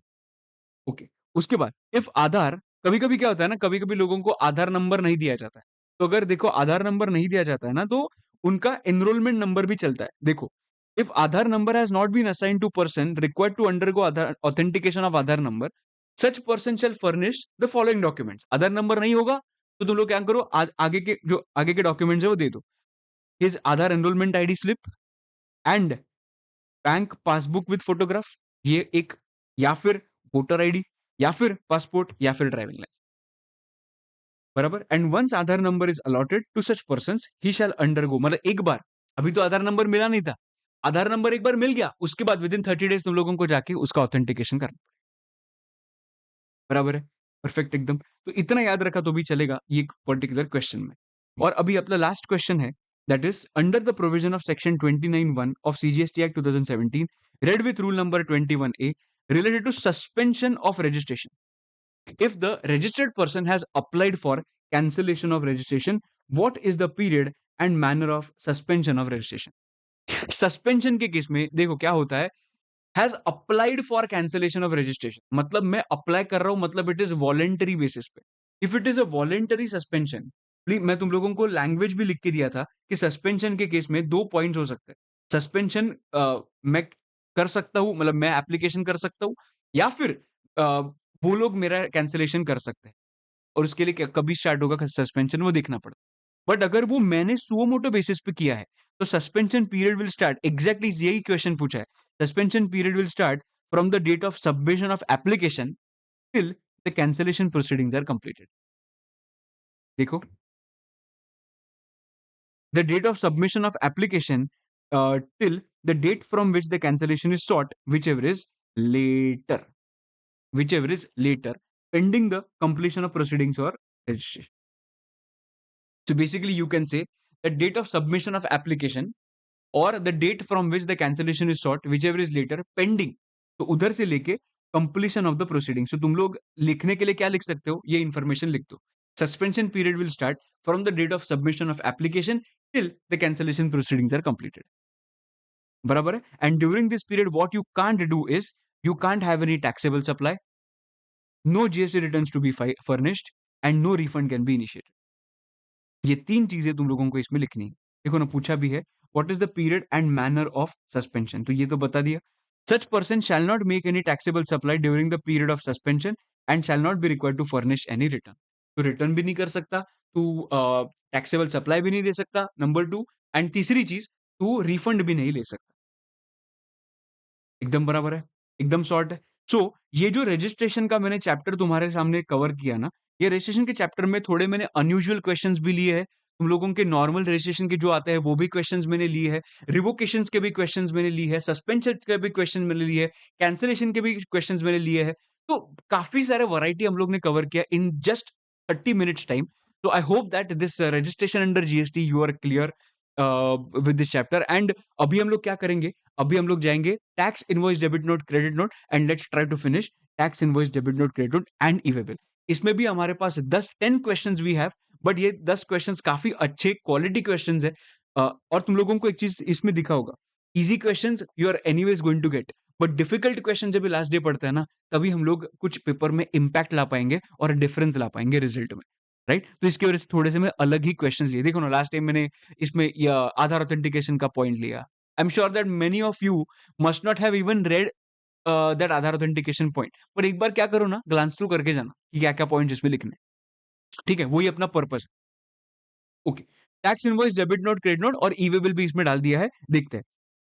ओके, उसके बाद इफ आधार कभी-कभी क्या होता है ना, कभी-कभी लोगों को आधार नंबर नहीं दिया जाता है। तो अगर देखो आधार नंबर नहीं दिया जाता है ना, तो उनका एनरोलमेंट नंबर भी चलता है। देखो, if Aadhaar number has not been assigned to person required to undergo Aadhaar authentication of Aadhaar number, such person shall furnish the following documents. Aadhaar number नहीं होगा, तो तुम लोग क्या करो, आगे के डॉक्यूमेंट्स है वो दे दो। His Aadhaar enrolment ID slip and bank passbook with photograph, ये एक, या फिर वोटर आईडी, या फिर पासपोर्ट, या फिर ड्राइविंग लाइसेंस, बराबर। And once Aadhaar number is allotted to such persons ही शैल अंडरगो, मतलब एक बार, अभी तो आधार नंबर मिला नहीं था, आधार नंबर एक बार मिल गया, उसके बाद विद इन 30 डेज तुम लोगों को जाके उसका ऑथेंटिकेशन करना, बराबर है। परफेक्ट एकदम। तो इतना याद रखा तो भी चलेगा ये पर्टिकुलर क्वेश्चन में। और अभी अपना लास्ट क्वेश्चन है, that is under the provision of section 29(1) of CGST act 2017 read with rule number 21A related to suspension of registration. If the registered person has applied for cancellation of registration, what is the period and manner of suspension of registration? Suspension के case में देखो क्या होता है, has applied for cancellation of registration, मतलब मैं apply कर रहा हूं, मतलब इट इज वॉलेंटरी बेसिस पे। If it is a voluntary suspension, मैं तुम लोगों को लैंग्वेज भी लिख के दिया था कि सस्पेंशन के केस में दो पॉइंट्स हो सकते हैं। सस्पेंशन मैं कर सकता हूं, मतलब मैं एप्लीकेशन कर सकता हूं, या फिर वो लोग मेरा कैंसिलेशन कर सकते हैं, और उसके लिए कभी स्टार्ट होगा सस्पेंशन वो देखना पड़ता है। बट अगर वो मैंने सुओ मोटो बेसिस पे किया है, तो suspension period will start, exactly यही क्वेश्चन पूछा है। Suspension period will start from the date of submission of application till the cancellation proceedings are completed. देखो, the date of submission of application till the date from which the cancellation is sought, whichever is later, whichever is later, pending the completion of proceedings or registration. So basically, you can say the date of submission of application or the date from which the cancellation is sought, whichever is later, pending. तो उधर से लेके completion of the proceedings. So तुम लोग लिखने के लिए क्या लिख सकते हो, ये information लिख दो। Suspension period will start from the date of submission of application till the cancellation proceedings are completed. बराबर है? And during this period, what you can't do is you can't have any taxable supply, no GST returns to be furnished, and no refund can be initiated. ये तीन चीजें तुम लोगों को इसमें लिखनी है। देखो ना, पूछा भी है what is the period and manner of suspension, तो ये तो बता दिया। Such person shall not make any taxable supply during the period of suspension and shall not be required to furnish any return, तो रिटर्न भी नहीं कर सकता, तू टैक्सेबल सप्लाई भी नहीं दे सकता, नंबर 2, एंड तीसरी चीज, तू रिफंड भी नहीं ले सकता। एकदम बराबर है, एकदम शॉर्ट है। सो ये जो रजिस्ट्रेशन का मैंने चैप्टर तुम्हारे सामने कवर किया ना, ये रजिस्ट्रेशन के चैप्टर में थोड़े मैंने अनयूजुअल क्वेश्चंस भी लिए हैं। तुम लोगों के नॉर्मल रजिस्ट्रेशन के जो आते हैं वो भी क्वेश्चंस मैंने लिए हैं, रिवोकेशंस के भी क्वेश्चंस मैंने लिए हैं, सस्पेंशन के भी क्वेश्चन मैंने लिए हैं, कैंसिलेशन के भी क्वेश्चंस मैंने लिए हैं। तो काफी सारे वैरायटी हम लोग ने कवर किया इन जस्ट 30 मिनट्स टाइम। तो I hope that this registration under GST you are clear with this chapter. And अभी हम लोग क्या करेंगे, अभी हम लोग जाएंगे tax invoice debit note credit note, and let's try to finish tax invoice debit note credit note and e way bill. इसमें भी हमारे पास 10 क्वेश्चंस वी हैव, बट ये 10 क्वेश्चंस काफी अच्छे क्वालिटी क्वेश्चंस है। और तुम लोगों को एक चीज इसमें दिखा होगा, easy questions you are anyways going to get, but difficult question जब लास्ट डे पढ़ते हैं ना, तभी हम लोग कुछ पेपर में इम्पैक्ट ला पाएंगे और डिफरेंस ला पाएंगे रिजल्ट में, राइट। तो इसकी वजह से थोड़े से मैं अलग ही क्वेश्चन लिए। देखो ना, लास्ट टाइम मैंने इसमें आधार ऑथेंटिकेशन का पॉइंट लिया। I am sure that many of you must not have even read that Aadhaar authentication point, पर एक बार क्या करो ना, ग्लांस थ्रू करके जाना कि क्या क्या पॉइंट इसमें लिखने हैं। ठीक है, वही अपना purpose. Okay, tax invoice debit note credit note और ई वे बिल भी इसमें डाल दिया है, देखते हैं।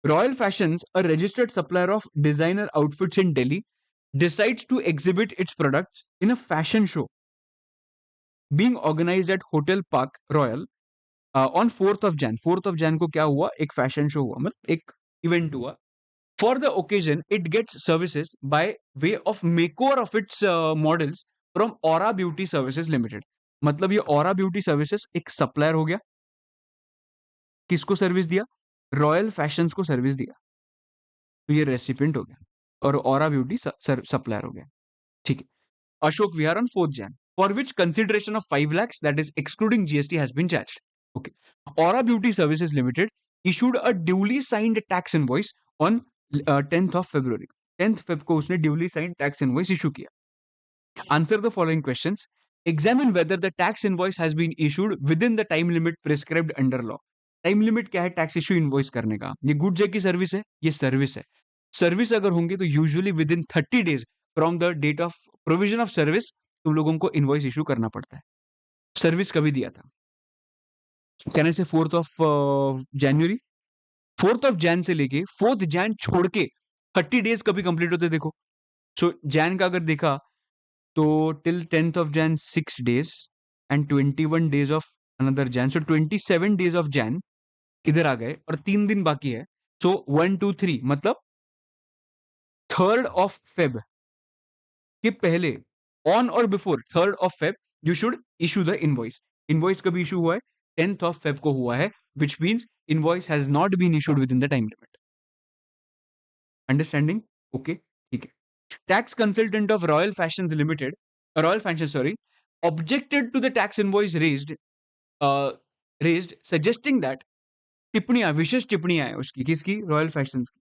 Royal fashions, a registered supplier of designer outfits in Delhi, decides to exhibit its products in a fashion show being organized at Hotel Park Royal on 4th of Jan. 4th of Jan को क्या हुआ, एक fashion show हुआ, मतलब एक event हुआ। For the occasion, it gets services by way of makeover of its models from Aura Beauty Services Limited. मतलब ये Aura Beauty Services एक सप्लायर हो गया, किसको सर्विस दिया, रॉयल फैशंस को सर्विस दिया, तो ये रेसिपिएंट हो गया और ऑरा ब्यूटी सप्लायर हो गया। ठीक है, Ashok Vihar on 4th Jan, for which consideration of 5 lakhs, that is excluding GST, has been charged. Okay. Aura Beauty Services Limited issued a duly signed tax invoice on 10th of February. 10th Feb को उसने duly signed tax invoice issue किया. Answer the following questions. Examine whether the tax invoice has been issued within the time limit prescribed under law. Time limit क्या है tax issue invoice करने का? ये goods है कि सर्विस है? ये सर्विस है. सर्विस अगर होंगे तो usually within 30 days from the date of provision of service तुम लोगों को इनवॉइस इशू करना पड़ता है. सर्विस कभी दिया था? कहने से 4th of January. 4th of Jain से लेके 4th जैन छोड़ के 30 days कभी कंप्लीट होते देखो. सो जैन का अगर देखा तो till 10th of Jan 6 days and 21 days of another Jan, so 27 days of Jan इधर आ गए और 3 दिन बाकी है. सो 1 2 3 मतलब 3rd of Feb के पहले, ऑन और before 3rd of Feb you should issue the invoice. Invoice कभी इशू हुआ है? 10th of Feb को हुआ है, which means invoice has not been issued within the time limit. Understanding? Okay, ठीक है. Tax consultant of Royal Fashions Limited, Royal Fashions, sorry, objected to the tax invoice raised, suggesting that टिप्पणियां, विशेष टिप्पणियां है उसकी, किसकी? रॉयल फैशंस की.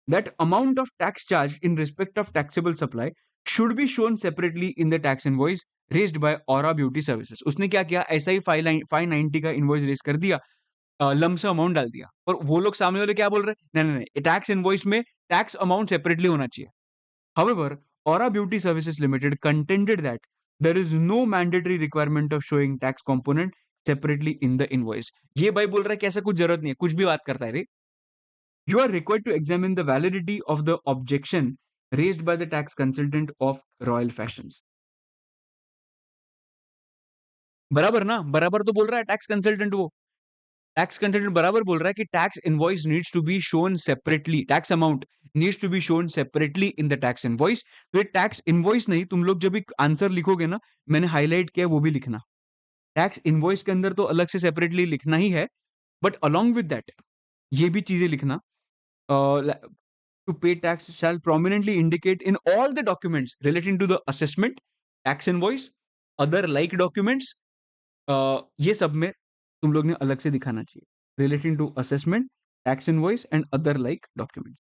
That amount of tax charge in respect of taxable supply should be shown separately in the tax invoice raised by Aura Beauty Services. उसने क्या किया? ऐसा ही 590 का इनवॉइस रेज कर दिया, लमसम अमाउंट डाल दिया, और वो लोग सामने वाले क्या बोल रहे हैं? नहीं नहीं नहीं, टैक्स इनवॉइस में टैक्स अमाउंट सेपरेटली होना चाहिए. However, Aura Beauty Services Limited contended that there is no mandatory requirement of showing tax component separately in the invoice. ये भाई बोल रहा है कि ऐसा कुछ जरूरत नहीं है, कुछ भी बात करता है रे. You are required to examine the validity of the objection raised by the tax consultant of Royal Fashions. बराबर ना? बराबर तो बोल रहा है टैक्स कंसल्टेंट. वो टैक्स कंसल्टेंट बराबर बोल रहा है कि tax invoice needs to be shown separately, tax amount needs to be shown separately in the tax invoice. तो ये टैक्स इनवॉइस नहीं, तुम लोग जब एक आंसर लिखोगे ना, मैंने हाईलाइट किया वो भी लिखना. टैक्स इनवॉइस के अंदर तो अलग से सेपरेटली लिखना ही है, बट अलोंग विद दैट ये भी चीजें लिखना. To pay tax shall prominently indicate in all the documents relating to the assessment, tax invoice, other like documents. ये सब में तुम लोग ने अलग से दिखाना चाहिए. Relating to assessment, tax invoice and other like documents.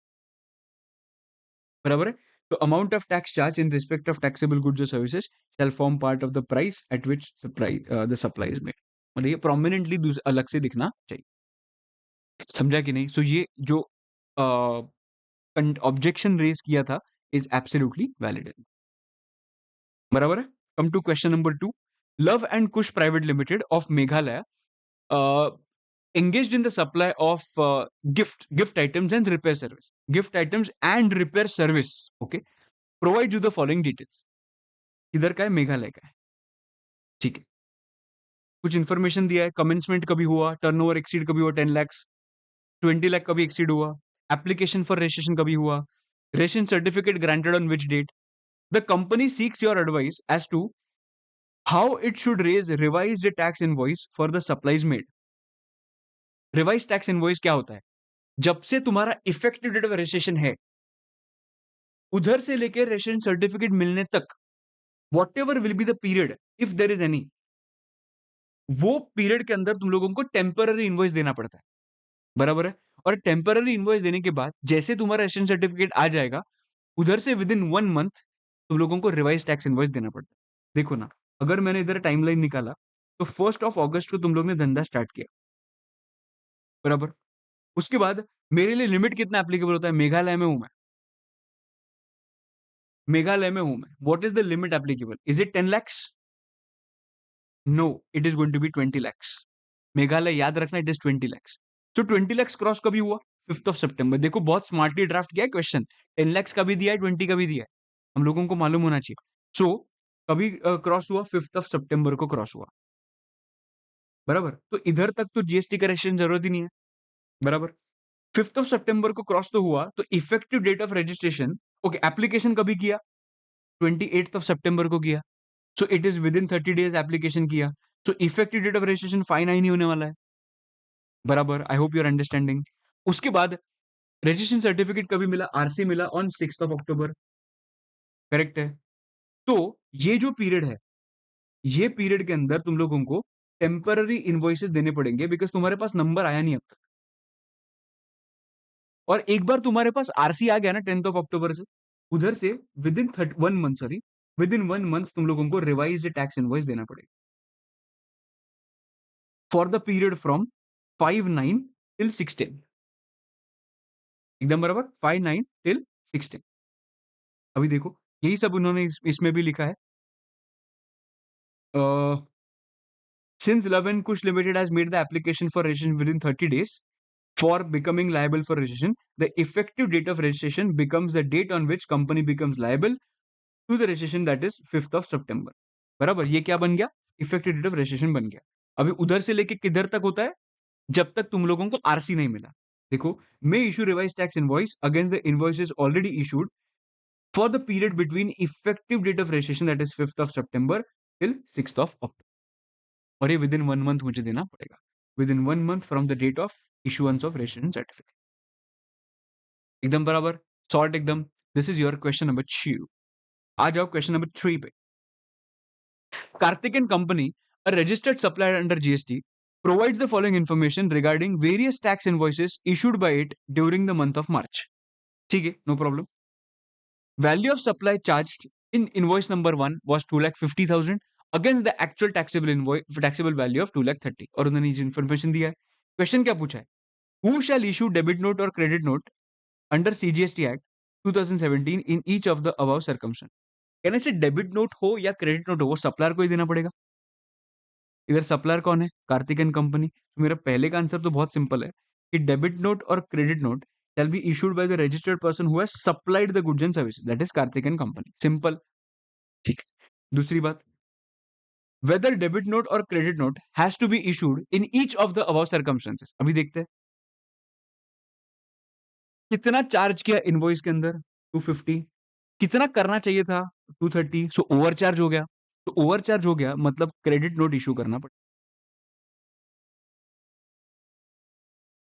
बराबर है? तो amount of tax charge in respect of taxable goods और services shall form part of the price at which the supply is made. मतलब ये prominently अलग से दिखना चाहिए. समझा कि नहीं? सो ये जो ऑब्जेक्शन रेज किया था इज एब्सोल्युटली वैलिड. बराबर है? Come to question number 2. Luv and Kush private limited of Meghalaya engaged in the supply of gift items and repair service. Gift items and repair service. Okay. Provide you the following details. इधर का है? मेघालय का है. ठीक है. कुछ इंफॉर्मेशन दिया है. कमेंसमेंट कभी हुआ, टर्नओवर एक्सीड कभी हुआ 10 लाख, 20 लाख कभी एक्सीड हुआ, एप्लीकेशन फॉर रजिस्ट्रेशन कभी हुआ, registration certificate granted on which date. The company seeks your advice as to how it should raise revised tax invoice for the supplies made. Revise tax invoice क्या होता है? जब से तुम्हारा effective date of registration है, उधर से लेकर रजिस्ट्रेशन सर्टिफिकेट मिलने तक, what ever will be the period, if there is any, वो पीरियड के अंदर तुम लोगों को टेम्पररी इनवॉइस देना पड़ता है. बराबर है? और टेम्पररी इनवॉइस देने के बाद जैसे तुम्हारा रजिस्ट्रेशन सर्टिफिकेट आ जाएगा, उधर से विद इन 1 मंथ तुम लोगों को रिवाइज टैक्स इनवॉइस देना पड़ता है. देखो ना, अगर मैंने इधर टाइमलाइन निकाला तो 1st of August को तुम लोग ने धंधा स्टार्ट किया. बराबर? उसके बाद मेरे लिए लिमिट कितना एप्लीकेबल होता है? मेघालय में हूं मैं, मेघालय में हूं मैं. What is the limit applicable? Is it 10 lakhs? No, it is going to be 20 lakhs. Meghalaya याद रखना, it is 20 lakhs. So 20 lakhs cross कभी हुआ? 5th of September. देखो बहुत स्मार्टली ड्राफ्ट किया है क्वेश्चन. 10 lakhs का भी दिया है, 20 का भी दिया है, हम लोगों को मालूम होना चाहिए. सो कभी क्रॉस हुआ? 5th of September को क्रॉस हुआ. बराबर? तो इधर तक तो जीएसटी का रजिस्ट्रेशन जरूरत ही नहीं है. बराबर? 5th of September को क्रॉस तो हुआ, तो effective date of registration, okay, application कभी किया? 28th of September को किया. So it is within 30 days application किया. So effective date of registration 5/9 ही होने वाला है. बराबर? I hope you are understanding. उसके बाद रजिस्ट्रेशन सर्टिफिकेट कभी मिला? आरसी मिला on 6th of October. Correct है? तो ये जो पीरियड है, ये पीरियड के अंदर तुम लोगों को टेम्पररी इनवॉइसेस देने पड़ेंगे बिकॉज तुम्हारे पास नंबर आया नहीं अब तक। और एक बार तुम्हारे पास आरसी आ गया ना 10th ऑफ अक्टूबर से, उधर से within 1 month, sorry, with in 1 month तुम लोगों को रिवाइज टैक्स इनवॉइस देना पड़ेगा for the period from 5/9 till 6/10। एकदम बराबर, 5/9 टिल 6/10। अभी देखो, यही सब उन्होंने इसमें भी लिखा है। Since Love and Kush Limited has made the application for registration within 30 days for becoming liable for registration, the effective date of registration becomes the date on which company becomes liable to the registration, that is 5th of September। बराबर, ये क्या बन गया? Effective date of registration बन गया। अभी उधर से लेके किधर तक होता है? जब तक तुम लोगों को आरसी नहीं मिला। देखो, may issue revise tax invoice against the invoices already issued for the period between effective date of registration, that is 5th of September till 6th of October. और ये विद इन 1 मंथ मुझे देना पड़ेगा, within 1 month from the date of issuance of registration certificate. एकदम बराबर, short एकदम। This is your question number 2। आ जाओ क्वेश्चन नंबर 3 पे। Karthik and Company, a registered supplier under GST, provides the following information regarding various tax invoices issued by it during the month of March. ठीक है, no problem. Value of supply charged in invoice number 1 was 2,50,000 against the actual taxable value of 2,30,000। और उन्होंने ये information दिया है। Question क्या पूछा है? Who shall issue debit note or credit note under CGST Act 2017 in each of the above circumstances? कहने से डेबिट नोट हो या क्रेडिट नोट हो, वो सप्लायर को ही देना पड़ेगा। इधर सप्लायर कौन है? Kartik and company. तो मेरा पहले का आंसर तो बहुत सिंपल है कि डेबिट नोट और credit note shall be issued by the registered person who has supplied the goods and services, that is Kartik and company. Simple, ठीक। दूसरी बात, whether debit note or credit note has to be issued in each of the above circumstances। अभी देखते हैं कितना charge किया invoice के अंदर, 250। कितना करना चाहिए था, 230। सो ओवर चार्ज हो गया। तो ओवर चार्ज हो गया मतलब क्रेडिट नोट इशू करना पड़ेगा।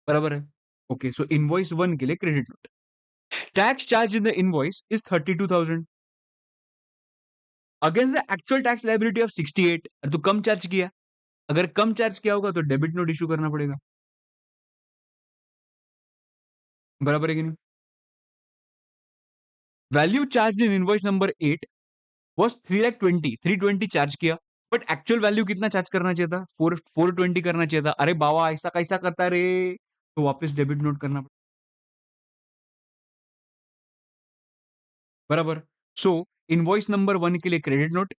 बराबर है। ओके, सो इनवॉइस 1 के लिए credit note. Tax charge in the invoice is 32,000 against the actual tax liability of 68। तो कम चार्ज किया, अगर कम चार्ज किया होगा तो डेबिट नोट इशू करना पड़ेगा। बराबर है कि नहीं? Value charge in invoice number 8 was 320, 320 charge किया, बट एक्चुअल वैल्यू कितना चार्ज करना चाहिए था? 420 करना चाहिए था। अरे बाबा, ऐसा कैसा करता रे? तो वापस डेबिट नोट करना पड़ेगा। बराबर। सो इनवॉइस नंबर 1 के लिए क्रेडिट नोट,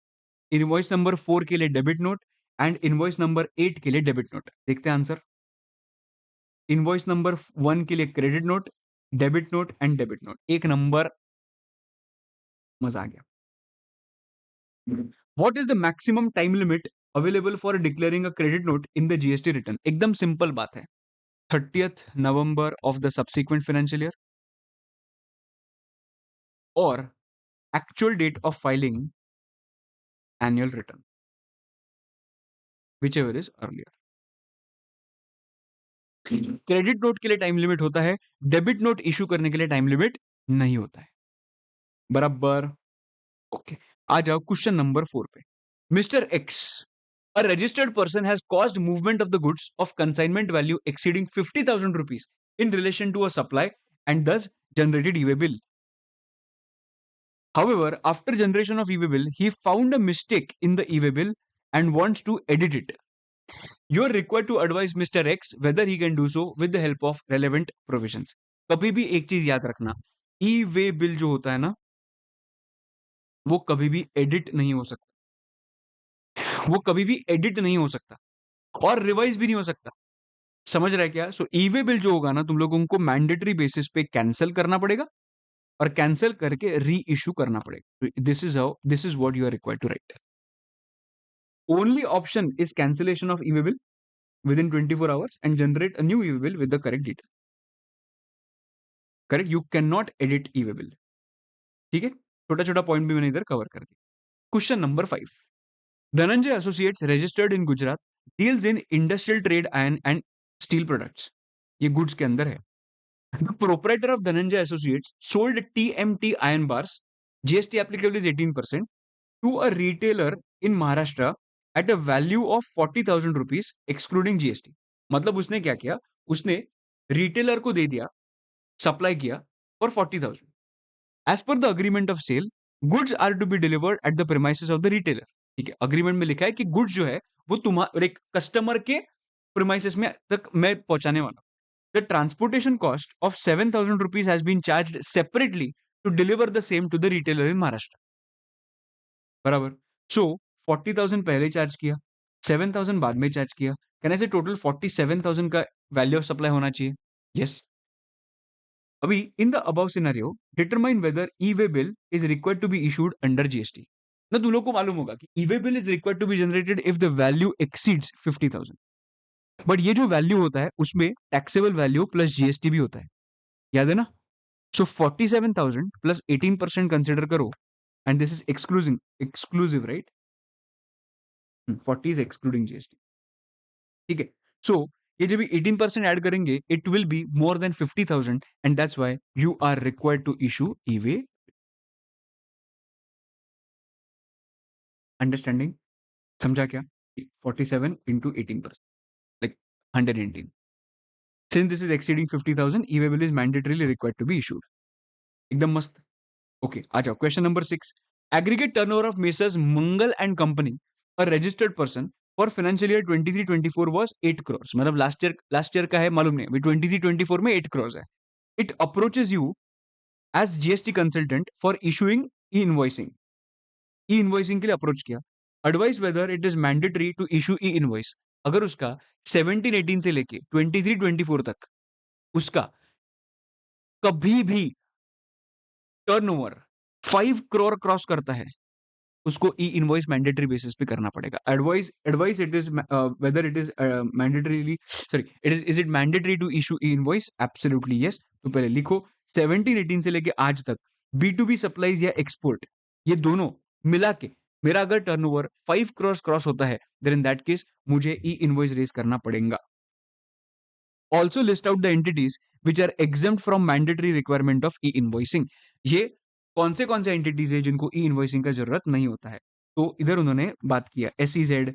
इनवॉइस नंबर 4 के लिए debit note and invoice number 8 के लिए डेबिट नोट। देखते हैं आंसर। इनवॉइस नंबर 1 के लिए credit note, debit note and debit note. एक नंबर, मजा आ गया। What is the maximum time limit available for declaring a credit note in the GST return? एकदम सिंपल बात है, 30th November of the subsequent financial year और actual date of filing annual return, whichever is earlier. Credit note के लिए time limit होता है, debit note issue करने के लिए टाइम लिमिट नहीं होता है। बराबर, ओके। आ जाओ क्वेश्चन नंबर 4 पे। Mister x, a registered person has caused movement of the goods of consignment value exceeding 50,000 rupees in relation to a supply and thus generated e-way bill. However, after generation of e-way bill, he found a mistake in the e-way bill and wants to edit it. You are required to advise Mr. X whether he can do so with the help of relevant provisions. कभी भी एक चीज याद रखना, ई way bill जो होता है ना, वो कभी भी एडिट नहीं हो सकता, वो कभी भी एडिट नहीं हो सकता और रिवाइज भी नहीं हो सकता। समझ रहा है क्या? सो ई वे बिल जो होगा ना, तुम लोगों को मैंडेटरी बेसिस पे कैंसिल करना पड़ेगा और कैंसिल करके री इशू करना पड़ेगा। This is what you are required to write. Only option is cancellation of e way bill within 24 hours and generate a new e way bill with the correct detail. Correct, you cannot edit e way bill. ठीक है, छोटा छोटा point भी मैंने इधर cover कर दिया। Question number 5। Dhananjay associates registered in Gujarat deals in industrial trade iron and steel products. ये गुड्स के अंदर है। The proprietor of Dhananjay Associates sold TMT iron bars. GST applicable is 18%. To a retailer in Maharashtra at a value of 40,000 rupees excluding GST. मतलब उसने क्या किया, उसने retailer को दे दिया, सप्लाई किया for 40,000। As per the agreement of sale, goods are to be delivered at the premises of the retailer. ठीक है, अग्रीमेंट में लिखा है कि गुड्स जो है वो तुम्हारे एक कस्टमर के प्रीमाइसेस में तक मैं पहुंचाने वाला हूं। The transportation cost of 7,000 rupees has been charged separately to deliver the same to the retailer in Maharashtra. बराबर। सो 40,000 पहले चार्ज किया, 7,000 बाद में चार्ज किया। कैन आई से टोटल 47,000 का वैल्यू ऑफ सप्लाई होना चाहिए? यस। अभी in the above scenario determine whether e way bill is required to be issued under GST. ना तुम लोग को मालूम होगा कि e way bill is required to be generated if the value exceeds 50,000। But ये जो वैल्यू होता है उसमें टैक्सेबल वैल्यू प्लस जीएसटी भी होता है, याद है ना? सो 47,000 प्लस 18% कंसिडर करो, and this is exclusive right? 40 is excluding GST. ठीक है। सो ये जब 18% ऐड करेंगे it will be more than 50,000 and that's why you are required to issue e way. Understanding? समझा क्या? 47 into 18%, like 118। Since this is exceeding 50,000, e-way bill is mandatorily required to be issued। एकदम मस्त। Okay, आ जाओ question number 6। Aggregate turnover of messrs Mangal and company, a registered person, for financial year 23-24 was 8 crore. मतलब last year का है मालूम नहीं, अभी 23-24 में 8 करोड़ है। It approaches you as GST consultant for issuing e invoicing. E invoicing के लिए अप्रोच किया। Advise whether it is mandatory to issue e invoice. अगर उसका 17-18 से लेके 23-24 तक उसका कभी भी टर्नओवर 5 करोड़ क्रॉस करता है, उसको ई इनवॉइस मैंडेटरी बेसिस पे करना पड़ेगा। Advise it is whether it is mandatorily sorry it mandatory to issue e invoice? Absolutely yes. तो पहले लिखो 17-18 से लेके आज तक बी टू बी सप्लाईज या एक्सपोर्ट, ये दोनों मिला के मेरा अगर टर्नओवर 5 करोड़ क्रॉस होता है, देन इन दैट केस मुझे ई इनवॉइस रेज करना पड़ेगा। Also list out the entities which are exempt from mandatory requirement of e invoicing. ये कौन से एंटिटीज है जिनको ई इनवॉइसिंग का जरूरत नहीं होता है? तो इधर उन्होंने बात किया SEZ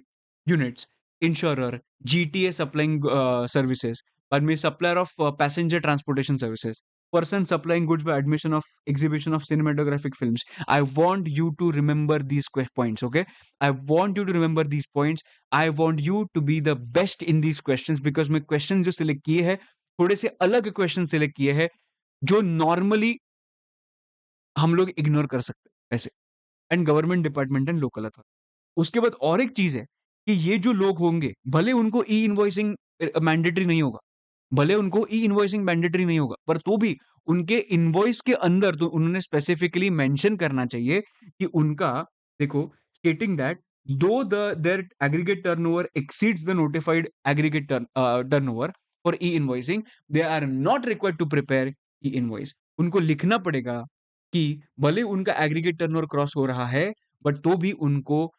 units, insurer, GTA supplying services, बाद में supplier of passenger transportation services, person supplying goods by admission of exhibition of cinematographic films। I want you to remember these points, okay? I want you to remember these points। I want you to be the best in these questions because मैं question जो select किए हैं थोड़े से अलग question select किए हैं जो नॉर्मली हम लोग इग्नोर कर सकते हैं ऐसे, and government department and local authority. उसके बाद और एक चीज है कि ये जो लोग होंगे भले उनको ई इनवॉइसिंग मैंडेटरी नहीं होगा, भले उनको ई इनवॉइसिंग मैंडेटरी नहीं होगा, पर तो भी उनके इनवॉइस के अंदर तो उन्होंने स्पेसिफिकली मेंशन करना चाहिए कि उनका, देखो, stating that though the their aggregate turnover exceeds the notified aggregate turnover for e invoicing, they are not required to prepare e invoice. उनको लिखना पड़ेगा कि भले उनका एग्रीगेट टर्नओवर क्रॉस हो रहा है, बट तो भी उनको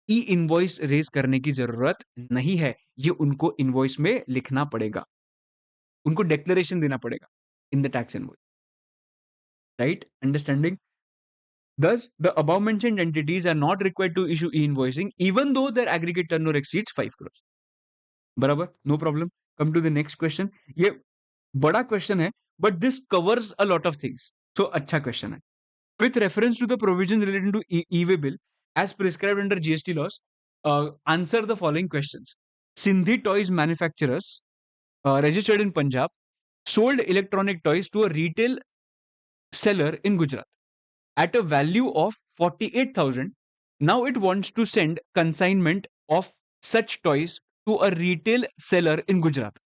ई इनवॉइस रेज करने की जरूरत नहीं है। ये उनको इनवॉइस में लिखना पड़ेगा, उनको डेक्लेरेशन देना पड़ेगा इन the tax invoice, right? Understanding? Thus, the above mentioned entities are not required to issue e-invoicing even though their aggregate turnover exceeds 5 crores। बराबर, no problem. Come to the next question. ये बड़ा question है but this covers a lot of things, so अच्छा question है। With reference to the provisions relating to e-way bill as prescribed under GST laws, answer the following questions। Sindhi toys manufacturers registered in Punjab sold electronic toys to a retail seller in Gujarat at a value of 48,000. Now it wants to send consignment of such toys to a retail seller in Gujarat।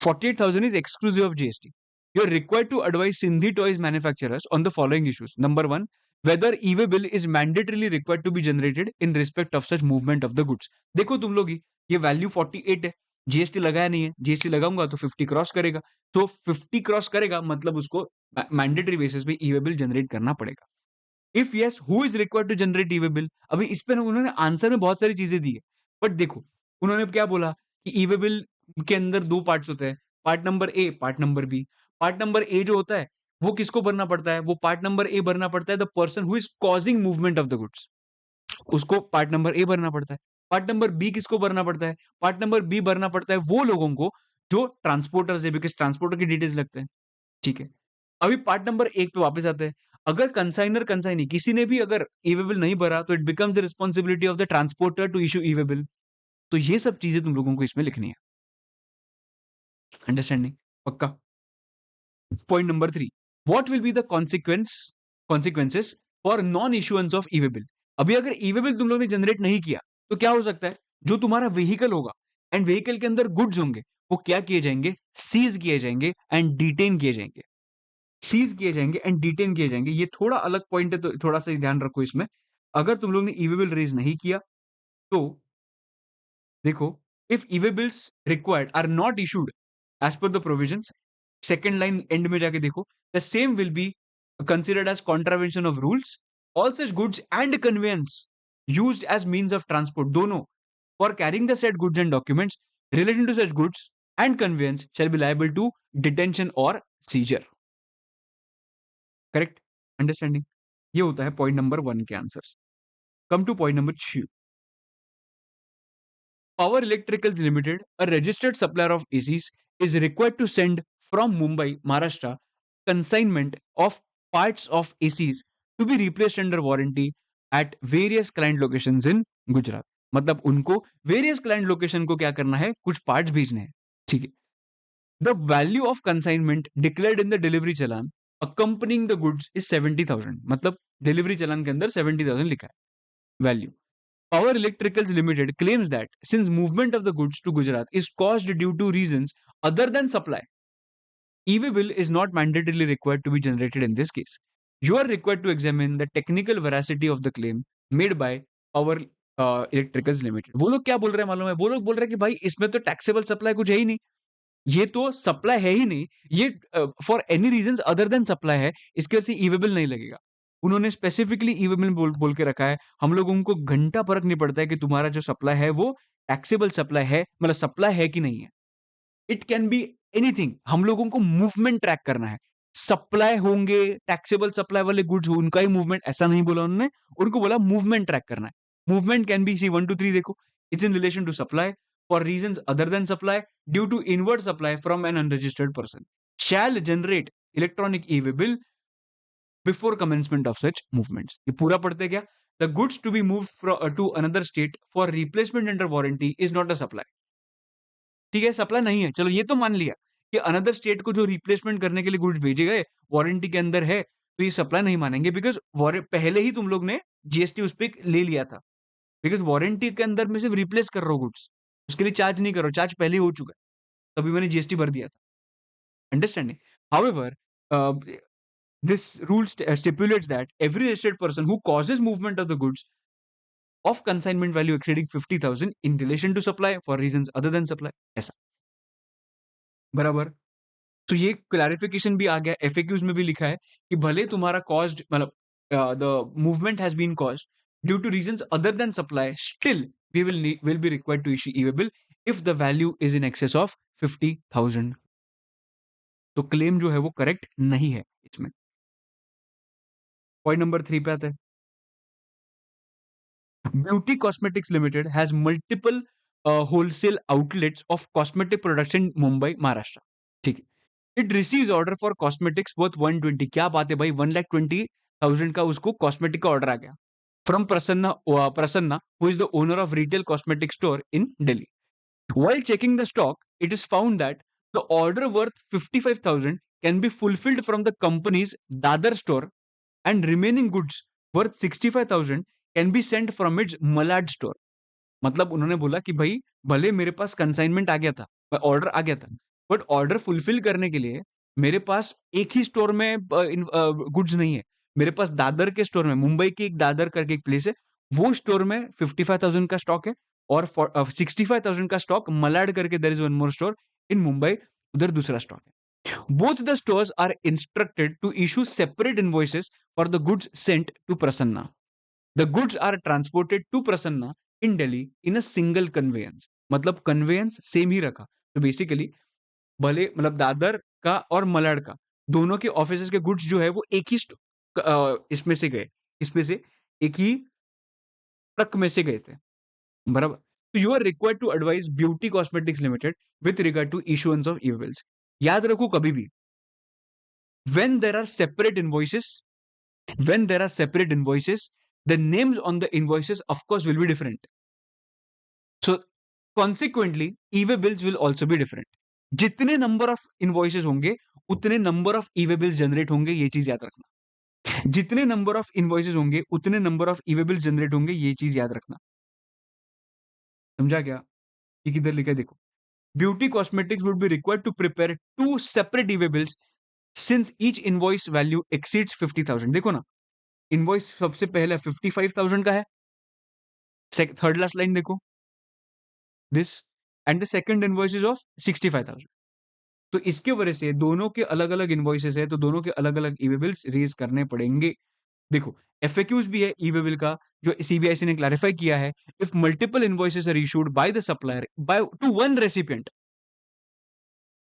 48,000 is exclusive of GST। You're required to advise Sindhi toys manufacturers on the following issues। Number one, whether e-way bill is mandatorily required to be generated in respect of such movement of the goods। देखो तुम लोग ही, ये value 48 है, GST लगाया नहीं है, GST लगाऊंगा तो 50 क्रॉस करेगा, तो 50 क्रॉस करेगा मतलब उसको मैंडेटरी बेसिस पे ई-वे बिल जनरेट करना पड़ेगा। If yes, who is required to generate e-way bill? अभी इस पे उन्होंने आंसर में बहुत सारी चीजें दी है, बट देखो उन्होंने क्या बोला कि ई-वे बिल के अंदर दो पार्ट्स होते हैं, part number A, part number B. Part number A जो होता है वो किसको भरना पड़ता है? वो पार्ट नंबर ए भरना पड़ता है the person who is causing movement of the goods. उसको पार्ट नंबर ए भरना पड़ता है। पार्ट नंबर बी किसको भरना पड़ता है? पार्ट नंबर बी भरना पड़ता है वो लोगों को जो ट्रांसपोर्टर्स है, बिकॉज़ ट्रांसपोर्टर की डिटेल्स लगते हैं, ठीक है? अभी पार्ट नंबर 1 पे वापस आते हैं। अगर कंसाइनर कंसाइनी किसी ने भी अगर ई-वे बिल नहीं भरा तो it becomes the responsibility of the transporter to issue e-way bill. तो ये सब चीज़ें तुम लोगों को इसमें लिखनी है। अंडरस्टैंडिंग? पक्का? Point number 3, what will be the consequences for non issuance of e way bill? अभी अगर ई-वे बिल तुम लोगों ने जनरेट नहीं किया, तो क्या हो सकता है? जो तुम्हारा व्हीकल होगा एंड व्हीकल के अंदर गुड्स होंगे, वो क्या किए जाएंगे? सीज किए जाएंगे एंड डिटेन किए जाएंगे। सीज किए जाएंगे एंड डिटेन किए जाएंगे। ये थोड़ा अलग पॉइंट है, तो थोड़ा सा ध्यान रखो इसमें। अगर तुम लोग ने ई-वे बिल रेज नहीं किया, तो देखो, if e-way bills required are not issued as per the provisions, second line end में जाके देखो, the same will be considered as contravention of rules. All such goods and conveyance used as means of transport, दोनों, for carrying the said goods and documents relating to such goods and conveyance shall be liable to detention or seizure. Correct? Understanding? ये होता है point number 1 के answers. Come to point number 2, Power Electricals Limited, a registered supplier of ACs, is required to send from Mumbai, Maharashtra, consignment of parts of ACs to be replaced under warranty at various client locations in Gujarat. मतलब उनको various client location को क्या करना है? कुछ parts भेजने हैं, ठीक है? The value of consignment declared in the delivery challan accompanying the goods is 70,000, मतलब डिलीवरी चलान के अंदर 70,000 लिखा है value. Power Electricals Limited claims that since movement of the goods to Gujarat is caused due to reasons other than supply, e-way bill is not mandatorily required to be generated in this case. You are required to examine the technical veracity of the claim made by Power Electricals Limited. वो लोग क्या बोल रहे हैं मालूम है? वो लोग बोल रहे हैं कि भाई इसमें तो टैक्सेबल सप्लाई कुछ है ही नहीं, ये तो सप्लाई है ही नहीं, ये for any reasons other than supply है, इसके वजह से ई-वे बिल नहीं लगेगा। उन्होंने स्पेसिफिकली ई-वे बिल बोल बोल के रखा है। हम लोगों को घंटा फर्क नहीं पड़ता है कि तुम्हारा जो सप्लाई है वो टैक्सेबल सप्लाई है, मतलब सप्लाई है कि नहीं है। इट कैन बी एनीथिंग, हम लोगों को मूवमेंट ट्रैक करना है। सप्लाई होंगे, टैक्सेबल सप्लाई वाले गुड्स उनका ही मूवमेंट, ऐसा नहीं बोला उन्होंने, उनको बोला मूवमेंट ट्रैक करना है। मूवमेंट कैन बी सी 1 2 3 देखो, it's in relation to supply for reasons other than supply due to inward supply from an unregistered person shall generate electronic e-way bill before commencement of such movements. ये पूरा पढ़ते क्या? The goods to be moved to another state for replacement under warranty is not a supply. ठीक है, supply नहीं है, चलो ये तो मान लिया कि अनदर स्टेट को जो रिप्लेसमेंट करने के लिए गुड्स भेजे गए वारंटी के अंदर है, तो ये सप्लाई नहीं मानेंगे, बिकॉज पहले ही तुम लोग ने जीएसटी उस पर ले लिया था, बिकॉज वारंटी के अंदर में सिर्फ रिप्लेस कर रहे हो गुड्स, उसके लिए चार्ज नहीं करो, चार्ज पहले ही हो चुका है, तभी मैंने जीएसटी भर दिया था। Understanding? However, this rule stipulates that every registered person who causes movement of the goods of consignment value exceeding 50,000 in relation to supply for reasons other than supply, ऐसा बराबर। तो ये क्लैरिफिकेशन भी आ गया, एफएक्यूज में भी लिखा है कि भले तुम्हारा कॉस्ट, मतलब the movement has been caused due to reasons other than supply, still we will be required to issue e-way bill if the value is in excess of 50,000। तो क्लेम जो है वो करेक्ट नहीं है इसमें। पॉइंट नंबर 3 पे आते हैं। Beauty cosmetics limited has multiple wholesale outlets of cosmetic production Mumbai, Maharashtra, ठीक है। It receives order for cosmetics worth 120, क्या बात है भाई, 1,20,000 का उसको कॉस्मेटिक का ऑर्डर आ गया from Prasanna who is the owner of retail cosmetic store in Delhi. While checking the stock, it is found that the order worth 55,000 can be fulfilled from the company's Dadar store and remaining goods worth 65,000 can be sent from its Malad store. मतलब उन्होंने बोला कि भाई भले मेरे पास consignment आ गया था, order आ गया था, बट ऑर्डर फुलफिल करने के लिए मेरे पास एक ही स्टोर में गुड्स नहीं है। मेरे पास दादर के स्टोर में, मुंबई के एक दादर करके एक प्लेस है, वो स्टोर में 55,000 का स्टॉक है और 65,000 का स्टॉक मलाड करके there is one more store in Mumbai, उधर दूसरा स्टॉक है। Both the stores are instructed to issue separate invoices for the goods sent to Prasanna. The goods are transported to Prasanna in Delhi in a single conveyance, मतलब conveyance same ही रखा। तो basically भले, मतलब दादर का और मलाड का दोनों के ऑफिस के गुड्स जो है वो एक ही इसमें से गए, इसमें से एक ही ट्रक में से गए थे, बराबर? तो you are required to advise beauty cosmetics limited with regard to issuance of e-bills. याद रखो कभी भी, when there are separate invoices, when there are separate invoices, the names on the invoices of course will be different. So consequently e-way bills will also be different. जितने number of invoices होंगे उतने number of e-way bills generate होंगे, ये चीज याद रखना। जितने number of invoices होंगे उतने number of e-way bills generate होंगे, ये चीज याद रखना। समझा क्या? ये किधर लिखा है देखो, beauty cosmetics would be required to prepare two separate e-way bills since each invoice value exceeds 50,000। देखो ना, इनवॉइस सबसे पहले 55,000 का है, थर्ड लास्ट लाइन देखो, this and the second invoice is of 65,000। तो इसके वजह से दोनों के अलग अलग इनवॉइसेस है, तो दोनों के अलग अलग ई-वे बिल्स रेज करने पड़ेंगे। देखो एफएक्यूज भी है ई-वे बिल का, जो सीबीआईसी ने क्लैरिफाई किया है, if multiple invoices are issued by the supplier by to one recipient,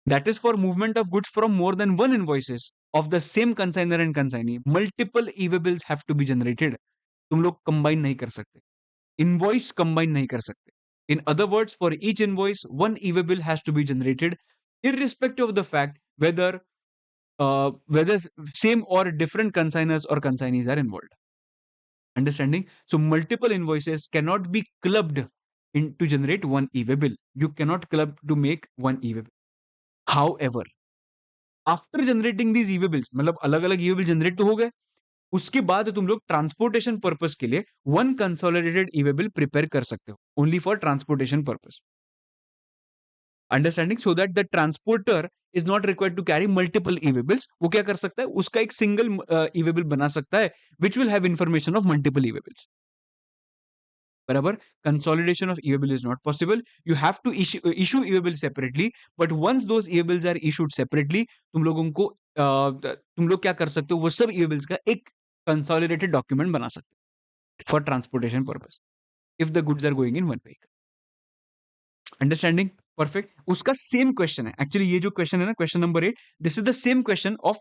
that is for movement of goods from more than one invoices of the same consignor and consignee, multiple e-way bills have to be generated। तुम लोग combine नहीं कर सकते, invoice combine नहीं कर सकते। In other words, for each invoice one e-way bill has to be generated irrespective of the fact whether whether same or different consignors or consignees are involved। Understanding? So multiple invoices cannot be clubbed in to generate one e-way bill। You cannot club to make one e-way bill। However, after generating these e-way bills, मतलब अलग अलग e-way bill generate तो हो गए, उसके बाद तुम लोग ट्रांसपोर्टेशन पर्पस के लिए one consolidated e-way bill prepare कर सकते हो, only for transportation purpose. Understanding? So that the transporter is not required to carry multiple e-way bills. वो क्या कर सकता है, उसका एक सिंगल ई-वे बिल बना सकता है which will have information of multiple e-way bills. बराबर? Consolidation of e way bill is not possible. You have to issue e-way bill separately, but once those e way bills are issued separately, तुम लोगों को तुम लोग क्या कर सकते हो, वो सब ई-वे बिल्स का एक कंसोलिडेटेड डॉक्यूमेंट बना सकते हो for transportation purpose if the goods are going in one vehicle. Understanding? Perfect. उसका सेम क्वेश्चन है एक्चुअली, ये जो क्वेश्चन है ना, question number 8, this is the same question of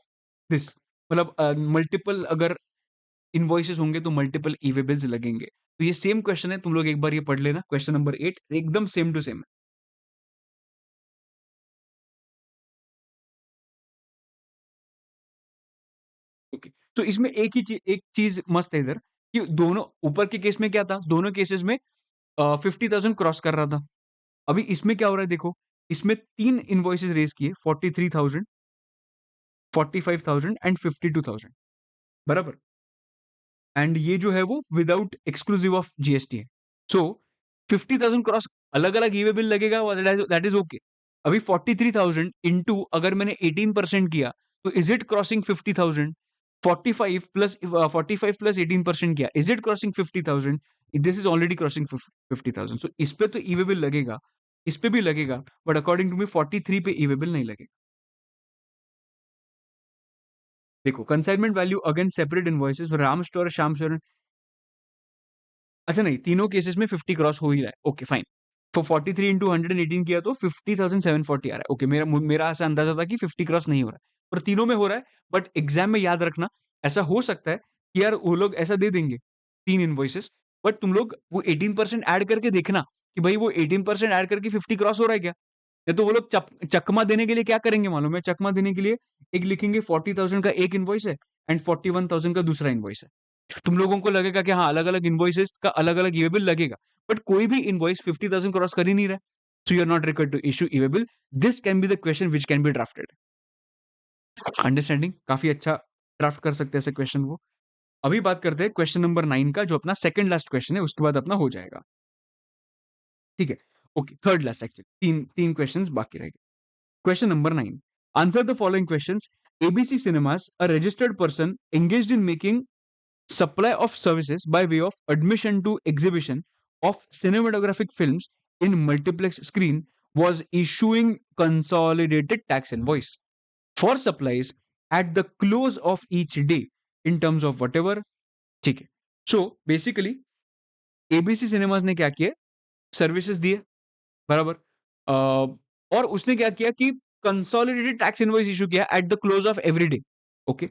this. मतलब मल्टीपल अगर इनवॉइसेस होंगे तो मल्टीपल ई-वे बिल्स लगेंगे। तो ये सेम क्वेश्चन है, तुम लोग एक बार ये पढ़ लेना, क्वेश्चन नंबर 8 एकदम सेम टू सेम है। ओके, तो इसमें एक चीज मस्त है इधर, कि दोनों ऊपर के केस में क्या था, दोनों केसेस में 50,000 क्रॉस कर रहा था। अभी इसमें क्या हो रहा है देखो, इसमें 3 इनवॉइसेस रेज किए, 43,000, 45,000 एंड 52,000, बराबर? एंड ये जो है वो विदाउट एक्सक्लूसिव ऑफ जीएसटी है। सो 50,000 क्रॉस, अलग अलग ई-वे बिल लगेगा, दैट इज ओके। अभी 43,000 इंटू अगर मैंने 18% किया, तो इज इट क्रॉसिंग 50,000? 45 प्लस 18% किया, is it crossing 50,000? This is already crossing 50,000। सो इस पे तो ई-वे बिल लगेगा, इस पे भी लगेगा, बट अकॉर्डिंग टू मी 43 पे ई-वे बिल नहीं लगेगा। देखो, consignment value against separate invoices, Ram store, Shyam store. अच्छा नहीं, तीनों केसेस में 50 क्रॉस हो ही रहा है, ओके फाइन। तो 43 इंटू 118 किया तो 50,740 आ रहा है। ओके, मेरा ऐसा अंदाजा था कि 50 क्रॉस नहीं हो रहा है, पर तीनों में हो रहा है। बट एग्जाम में याद रखना, ऐसा हो सकता है कि यार वो लोग ऐसा दे देंगे 3 इनवॉइसेस, बट तुम लोग वो 18% ऐड करके देखना कि भाई वो 18% ऐड करके 50 क्रॉस हो रहा है क्या। या तो वो लोग चकमा देने के लिए क्या करेंगे मालूम है, चकमा देने के लिए एक लिखेंगे 40,000 का एक इनवॉइस है एंड 41,000 का दूसरा इनवॉइस है। तुम लोगों को लगेगा कि हाँ, अलग अलग इनवॉइसेस का अलग अलग ई-वे बिल लगेगा, बट कोई भी इनवॉइस 50,000 क्रॉस कर ही नहीं रहा है, so you are not required to issue e-way bill. This can be the question which can be drafted. Understanding? काफी अच्छा ड्राफ्ट कर सकते हैं ऐसे क्वेश्चन वो। अभी बात करते हैं क्वेश्चन नंबर 9 का, जो अपना सेकंड लास्ट क्वेश्चन है, उसके बाद अपना हो जाएगा। ठीक है, ओके, थर्ड लास्ट एक्चुअली, तीन तीन क्वेश्चंस बाकी रह गए। Question number 9, answer the following questions. ABC cinemas, a registered person engaged in making supply of services by way of admission to exhibition of cinematographic films in multiplex screen, was issuing consolidated tax invoice for supplies at the close of each day in terms of whatever। ठीक है, so basically ABC cinemas ने क्या किया, services दिए, बराबर? और उसने क्या किया कि कंसोलिडेटेड टैक्स इनवॉइस इशू किया eight the close of every day. Okay,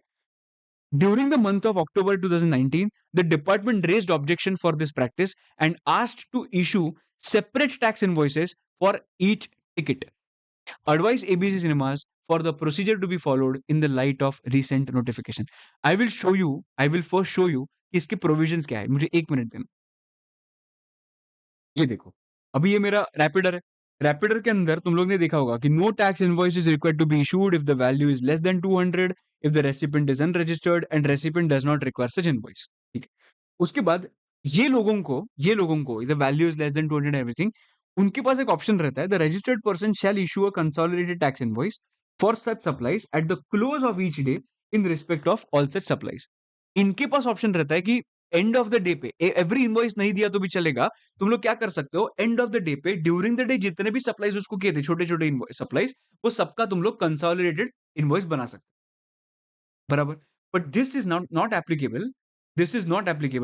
During the month of October 2019, the department raised objection for this practice and asked to issue separate tax invoices for each ticket. Advise ABC Cinemas for the procedure to be followed in the light of recent notification. I will first show you कि इसके provisions क्या है. मुझे 1 minute देना. ये देखो, अभी ये मेरा रैपिडर है. रैपिडर के अंदर तुम लोग ने देखा होगा कि no tax invoice is required to be issued if the value is less than 200 if the recipient is unregistered and recipient does not require such invoice. ठीक है. उसके बाद ये लोगों को the value is less than 200 everything, उनके पास एक ऑप्शन रहता है, the registered person shall issue a consolidated tax invoice for such supplies at the close of each day in respect of all such supplies. इनके पास option रहता है कि end of the day पे एवरी इनवॉइस नहीं दिया तो भी चलेगा. तुम लोग क्या कर सकते हो, एंड ऑफ द डे पे ड्यूरिंग द डे जितने भी सप्लाईज उसको किए थे, छोटे छोटे सप्लाईज, वो सबका तुम लोग कंसोलिडेटेड इनवॉइस बना सकते हो. बराबर. But this is not applicable.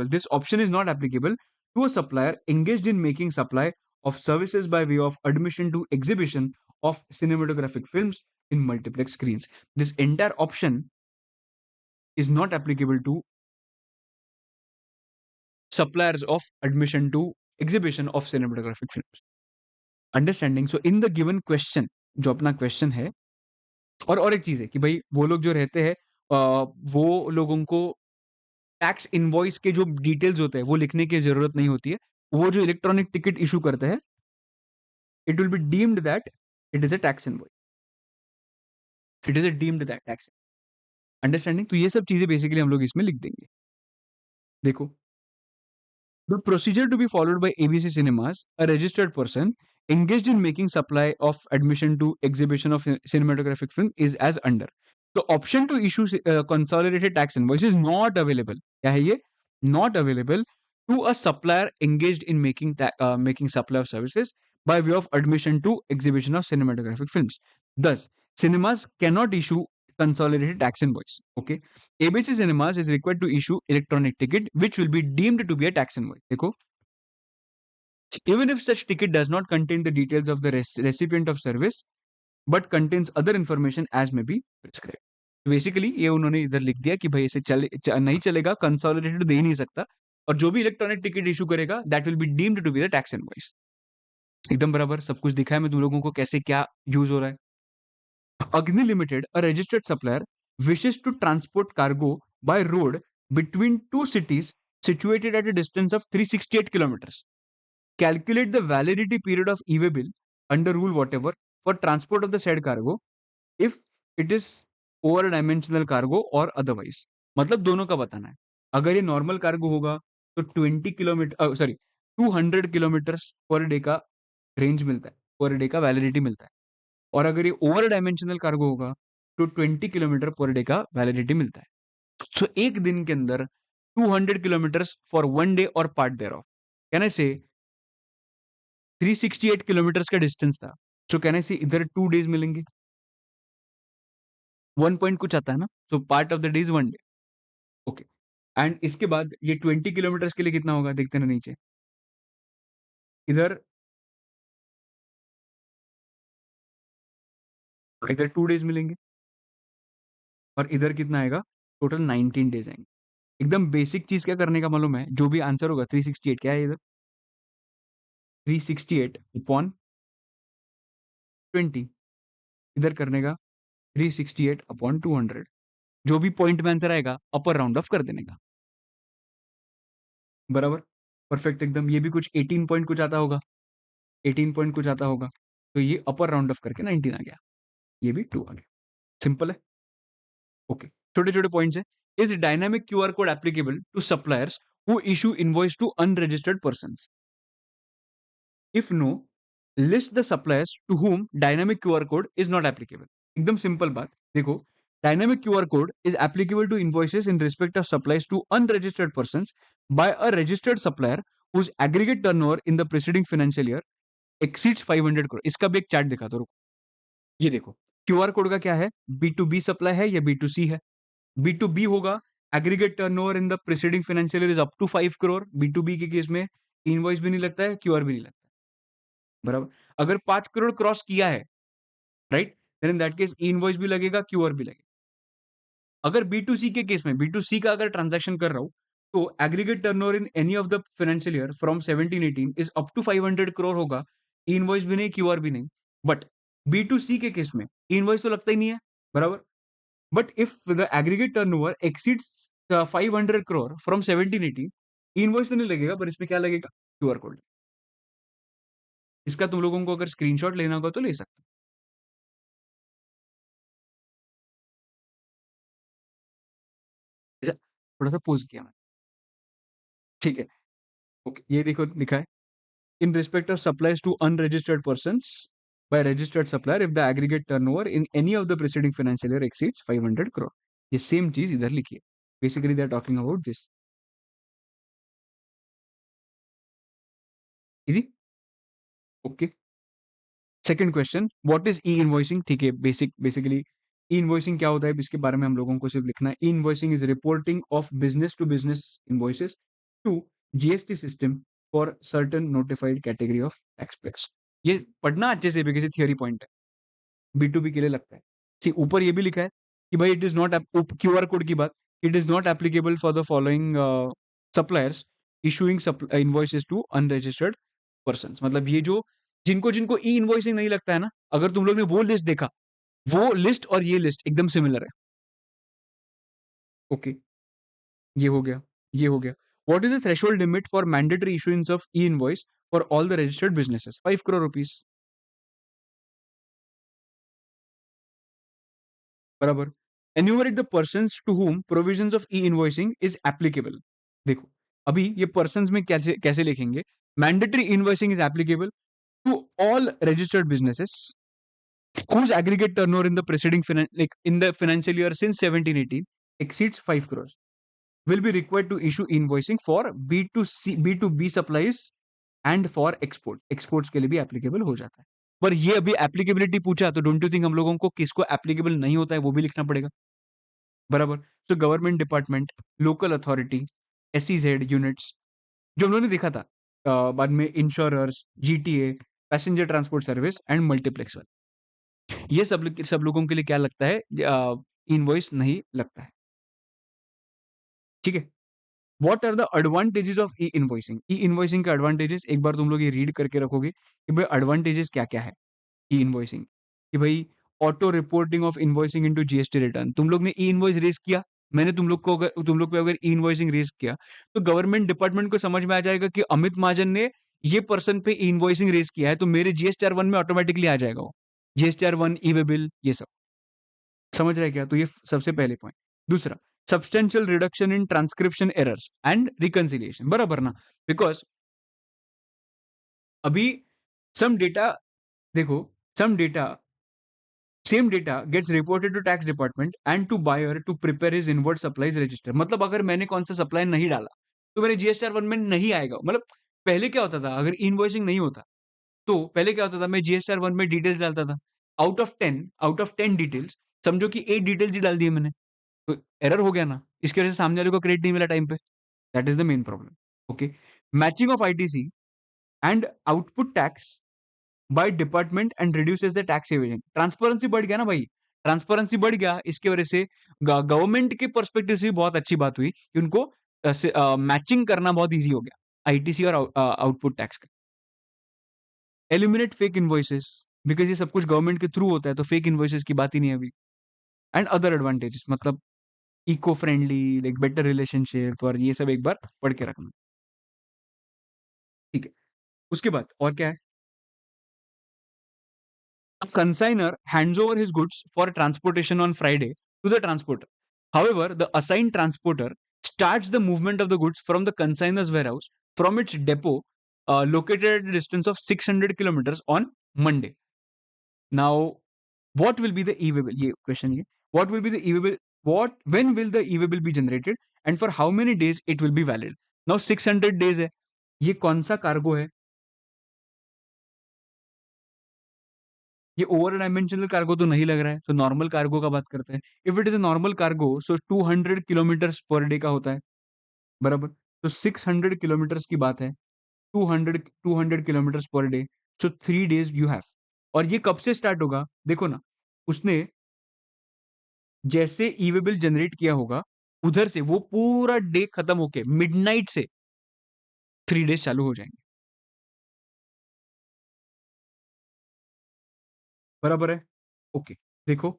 This option is not applicable to a supplier engaged in making supply of services by way of admission to exhibition of cinematographic films in multiplex screens. This entire option is not applicable to suppliers of admission to exhibition of cinematographic films. Understanding? So in the given question, जो अपना question है, और एक चीज है कि भाई वो लोग जो रहते हैं, वो लोगों को टैक्स इनवॉइस के जो डिटेल्स होते हैं वो लिखने की जरूरत नहीं होती है. वो जो इलेक्ट्रॉनिक टिकट इशू करते हैं, it will be deemed that it is a tax invoice. It is a deemed that tax. Understanding? तो ये सब चीजें बेसिकली हम लोग इसमें लिख देंगे. देखो, the procedure to be followed by ABC Cinemas, a registered person engaged in making supply of admission to exhibition of cinematographic film, is as under. The option to issue consolidated tax invoice is not available. क्या है ये? Not available to a supplier engaged in making supply of services by way of admission to exhibition of cinematographic films. Thus, cinemas cannot issue consolidated tax invoice. Okay. ABC Cinemas is required to issue electronic ticket which will be deemed to be a tax invoice. देखो, even if such ticket does not contain the details of the recipient of service but contains other information as may be prescribed. Basically ये उन्होंने इधर लिख दिया कि भाई ऐसे नहीं चलेगा, कंसोलिडेटेड दे ही नहीं सकता, और जो भी इलेक्ट्रॉनिक टिकट इशू करेगा that will be deemed to be the tax invoice. एकदम बराबर सब कुछ दिखा है मैं तुम लोगों को कैसे क्या यूज हो रहा है. Agni Limited, a registered supplier, wishes to transport cargo by road between two cities situated at a distance of 368 kilometers. Calculate the validity period of e-way bill under rule whatever for transport of the said cargo if it is over dimensional cargo or otherwise. मतलब दोनों का बताना है. अगर ये normal cargo होगा तो 200 kilometres per day का रेंज मिलता है, पर डे का वैलिडिटी मिलता है. और अगर ये ओवर डायमेंशनल कार्गो होगा तो 20 किलोमीटर पर डे का वैलिडिटी मिलता है. सो एक दिन के अंदर 200 किलोमीटर्स फॉर वन डे और part thereof. Can I say 368 kilometres का डिस्टेंस था, सो कैन आई से इधर 2 डेज मिलेंगे. 1 पॉइंट कुछ आता है ना, so part of the day is one day. Okay. And इसके बाद ये 20 किलोमीटर्स के लिए कितना होगा देखते ना नीचे. इधर इधर 2 डेज मिलेंगे और इधर कितना आएगा, टोटल 19 डेज आएंगे. एकदम बेसिक चीज क्या करने का मालूम है, जो भी आंसर होगा 368 क्या है इधर, 368 अपॉन 20, इधर करने का 368 अपॉन 200. जो भी पॉइंट में आंसर आएगा अपर राउंड ऑफ कर देने का. बराबर. परफेक्ट एकदम. ये भी कुछ 18 पॉइंट कुछ आता होगा, 18 पॉइंट कुछ आता होगा, तो ये अपर राउंड ऑफ करके 19 आ गया, ये भी 2 आ गया. सिंपल है. ओके. छोटे छोटे पॉइंट्स है. Is dynamic QR code applicable to suppliers who issue invoice to unregistered persons? If no, list the suppliers to whom dynamic QR code is not applicable. एकदम सिंपल बात. देखो, dynamic QR code is applicable to invoices in respect of supplies to unregistered persons by a registered supplier whose aggregate turnover in the preceding financial year exceeds 500 crore. इसका भी एक chart दिखा दो. ये देखो, क्यूआर कोड का क्या है, B2B सप्लाई है या B2C है. B2B होगा, aggregate turnover in the preceding financial year is up to 5 crore. B2B के केस में इनवॉइस भी नहीं लगता है, क्यूआर भी नहीं लगता. बराबर. अगर 5 करोड़ क्रॉस किया है, right, then in that case invoice भी लगेगा, क्यूआर भी लगेगा. अगर B2C के केस में B2C का अगर ट्रांजैक्शन कर रहा हूं तो aggregate turnover in any of the financial year from 17-18 is up to 500 crore होगा। इनवॉइस भी नहीं, क्यूआर भी नहीं। बट B2C के केस में इनवॉइस तो लगता ही नहीं है, बराबर। But if the aggregate turnover exceeds 500 crore from 17-18, invoice तो नहीं लगेगा, पर इसमें क्या लगेगा? QR code. इसका तुम लोगों को अगर स्क्रीनशॉट लेना होगा तो ले सकते हो। थोड़ा सा पोज किया मैं, ठीक है। ओके, ये देखो लिखा है, in respect of supplies to unregistered persons by registered supplier if the aggregate turnover in any of the preceding financial year exceeds 500 crore। ये सेम चीज इधर लिखी है। Basically they are talking about this. Easy. Okay, second question, what is e invoicing? ठीक है, basically ई invoicing क्या होता है इसके बारे में हम लोगों को सिर्फ लिखना है। E invoicing is reporting of business to business invoices to GST system for certain notified category of tax. ये पढ़ना अच्छे से, किसी थियोरी पॉइंट है, B2B के लिए लगता है। सी ऊपर ये भी लिखा है कि भाई it is not QR code की बात, it is not applicable for the following suppliers issuing invoices to unregistered persons. मतलब ये जो जिनको जिनको ई इनवॉइसिंग नहीं लगता है ना, अगर तुम लोग ने वो लिस्ट देखा, वो लिस्ट और ये लिस्ट एकदम सिमिलर है। ओके, ये हो गया, ये हो गया। What is the threshold limit for mandatory issuance of e invoice for all the registered businesses? 5 crore rupees, बराबर। Enumerate the persons to whom provisions of e invoicing is applicable. देखो, अभी ये पर्सन्स में कैसे कैसे लिखेंगे? Mandatory invoicing is applicable to all registered businesses whose aggregate turnover in the preceding like in the financial year since 17-18 exceeds 5 crores will be required to issue invoicing for B2C B2B supplies and for export. Exports के लिए भी applicable हो जाता है। पर ये अभी applicability पूछा तो डोंट यू थिंक हम लोगों को किसको एप्लीकेबल नहीं होता है वो भी लिखना पड़ेगा, बराबर। So government department, local authority, SEZ units, जो हम लोगों ने देखा था बाद में insurers, GTA, passenger transport service and multiplex वाले, ये सब लोगों के लिए क्या लगता है? इनवॉइस नहीं लगता है, ठीक है। What are the advantages of e invoicing? E invoicing के एडवांटेजेस एक बार तुम लोग ये रीड करके रखोगे कि भाई एडवांटेजेस क्या क्या है ई इनवॉइसिंग, कि भाई auto reporting of invoicing into GST return. तुम लोग ने ई इनवॉइस रेज किया, मैंने तुम लोग को अगर तुम लोग पे अगर ई इनवॉइसिंग रेज किया तो गवर्नमेंट डिपार्टमेंट को समझ में आ जाएगा कि अमित महाजन ने ये पर्सन पे ई इनवॉइसिंग रेज किया है, तो मेरे GSTR 1 में ऑटोमेटिकली आ जाएगा वो, GSTR 1 ई वे बिल, ये सब समझ रहे हैं क्या? तो ये सबसे पहले पॉइंट। दूसरा, substantial reduction in transcription errors and reconciliation, बराबर ना? बिकॉज अभी सम डेटा, देखो, some data, same data gets reported to tax department and to buyer to prepare his inward supplies register. मतलब अगर मैंने कौन सा सप्लाई नहीं डाला तो मेरे GSTR 1 में नहीं आएगा। मतलब पहले क्या होता था, अगर इनवॉइसिंग नहीं होता तो पहले क्या होता था, मैं GSTR 1 में डिटेल्स डालता था, आउट ऑफ टेन डिटेल्स समझो कि 8 डिटेल्स ही डाल दिए मैंने, तो एरर हो गया ना, इसकी वजह से सामने वाले को क्रेडिट नहीं मिला टाइम पे। That is the main problem. Okay, matching of ITC and output tax by department and reduces the tax evasion. Transparency बढ़ गया ना भाई, ट्रांसपेरेंसी बढ़ गया, इसकी वजह से गवर्नमेंट के पर्सपेक्टिव से भी बहुत अच्छी बात हुई कि उनको मैचिंग करना बहुत ईजी हो गया ITC और आउटपुट टैक्स का। एलिमिनेट फेक इनवॉइसेस, बिकॉज ये सब कुछ गवर्नमेंट के थ्रू होता है तो फेक इनवॉइसेस की बात ही नहीं है अभी। एंड अदर एडवांटेजेस, मतलब eco friendly, like better relationship, और ये सब एक बार पढ़ के रखना, ठीक है। उसके बाद और क्या है? A consignor hands over his goods for transportation on Friday to the transporter. However, the assigned transporter starts the movement of the goods from the consignor's warehouse from its depot located at a distance of 600 kilometers on Monday. Now, what will be the e-way bill? ये question ये. What will be the e-way bill? When will the e-way bill be generated and for how many days it will be valid? Now 600 days है. ये कौन सा cargo है? ये over dimensional cargo तो नहीं लग रहा है, तो नॉर्मल कार्गो का बात करते हैं। If it is a normal cargo so 200 kilometres per day का होता है, बराबर। तो 600 किलोमीटर्स की बात है, 200 kilometres per day, so 3 days you have. और ये कब से स्टार्ट होगा देखो ना, उसने जैसे ई-वे बिल जनरेट किया होगा, उधर से वो पूरा डे खत्म होके मिडनाइट से 3 डेज़ चालू हो जाएँगे। बराबर है? ओके, देखो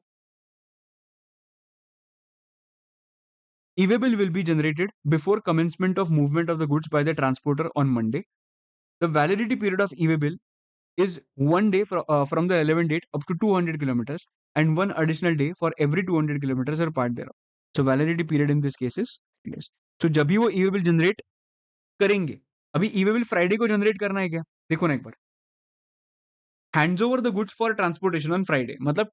e-way bill will be generated before commencement of movement of the goods by the transporter on Monday. The validity period of e-way bill is 1 day from the relevant date up to 200 kilometers and one additional day for every 200 kilometers or part thereof. So validity period in this case is 3 days. So जब भी वो e-way bill generate करेंगे, अभी e way bill Friday को generate करना है क्या? देखो ना एक बार। Hands over the goods for transportation on Friday, मतलब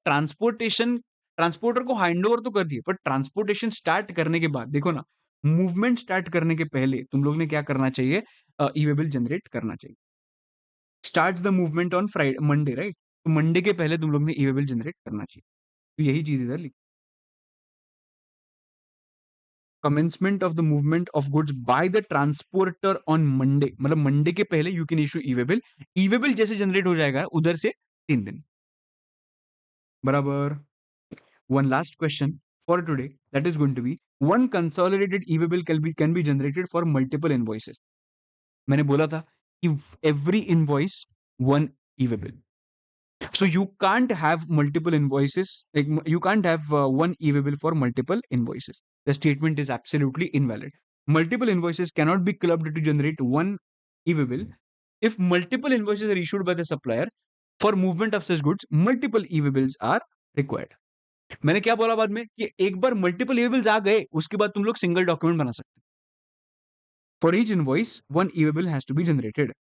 ट्रांसपोर्टर को हैंड ओवर तो कर दिए, बट ट्रांसपोर्टेशन स्टार्ट करने के बाद देखो ना, मूवमेंट स्टार्ट करने के पहले तुम लोग ने क्या करना चाहिए? ई-वे बिल जनरेट करना चाहिए। Starts the movement on Friday Monday, right? तो मंडे के पहले तुम लोग ने ई-वे बिल जनरेट करना चाहिए। तो यही चीज इधर लिखी, commencement of the movement of goods by the transporter on Monday, मतलब मंडे के पहले you can issue e-way bill. E-way bill जैसे जनरेट हो जाएगा उधर से 3 दिन। बराबर। One last question for today, that is going to be one consolidated e-way bill can be generated for multiple invoices. मैंने बोला था कि every invoice one e-way bill. So you can't have multiple invoices, like you can't have one e-way bill for multiple invoices. The statement is absolutely invalid. Multiple invoices cannot be clubbed to generate one e-way bill. If multiple invoices are issued by the supplier for movement of such goods, multiple e-way bills are required. मैंने क्या बोला बाद में कि एक बार multiple e-way bills आ गए, उसके बाद तुम लोग सिंगल डॉक्यूमेंट बना सकते हो। For each invoice, one e-way bill has to be generated.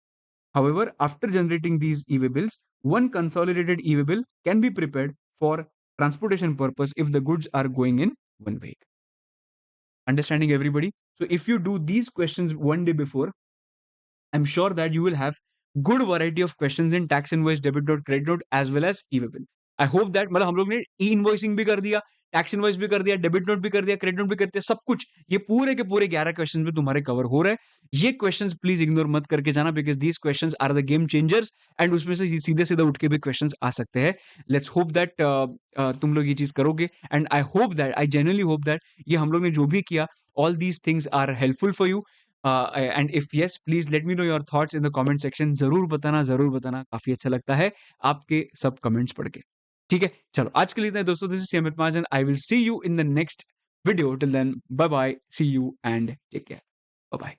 However, after generating these e-way bills, one consolidated e-way bill can be prepared for transportation purpose if the goods are going in one way. Understanding everybody? So if you do these questions one day before, I'm sure that you will have good variety of questions in tax invoice, debit note, credit note as well as e-way bill. I hope that, मतलब हम लोग ने ई invoicing भी कर दिया, tax invoice भी कर दिया, डेबिट नोट भी कर दिया, क्रेडिट नोट भी कर दिया, सब कुछ ये पूरे के पूरे 11 क्वेश्चन में तुम्हारे कवर हो रहे हैं। ये क्वेश्चंस प्लीज इग्नोर मत करके जाना, because these questions are the game changers and उसमें से सीधे सीधे उठ के भी क्वेश्चंस आ सकते हैं। लेट्स होप दैट तुम लोग ये चीज करोगे and I hope that, I genuinely hope that ये हम लोग ने जो भी किया, all these things are helpful for you. And if yes, please let me know your thoughts in the comment section. जरूर बताना, जरूर बताना, काफी अच्छा लगता है आपके सब कमेंट्स पढ़ के। ठीक है, चलो आज के लिए इतना है दोस्तों। This is Amit Mahajan, I will see you in the next video. Till then, bye bye, see you and take care, bye bye.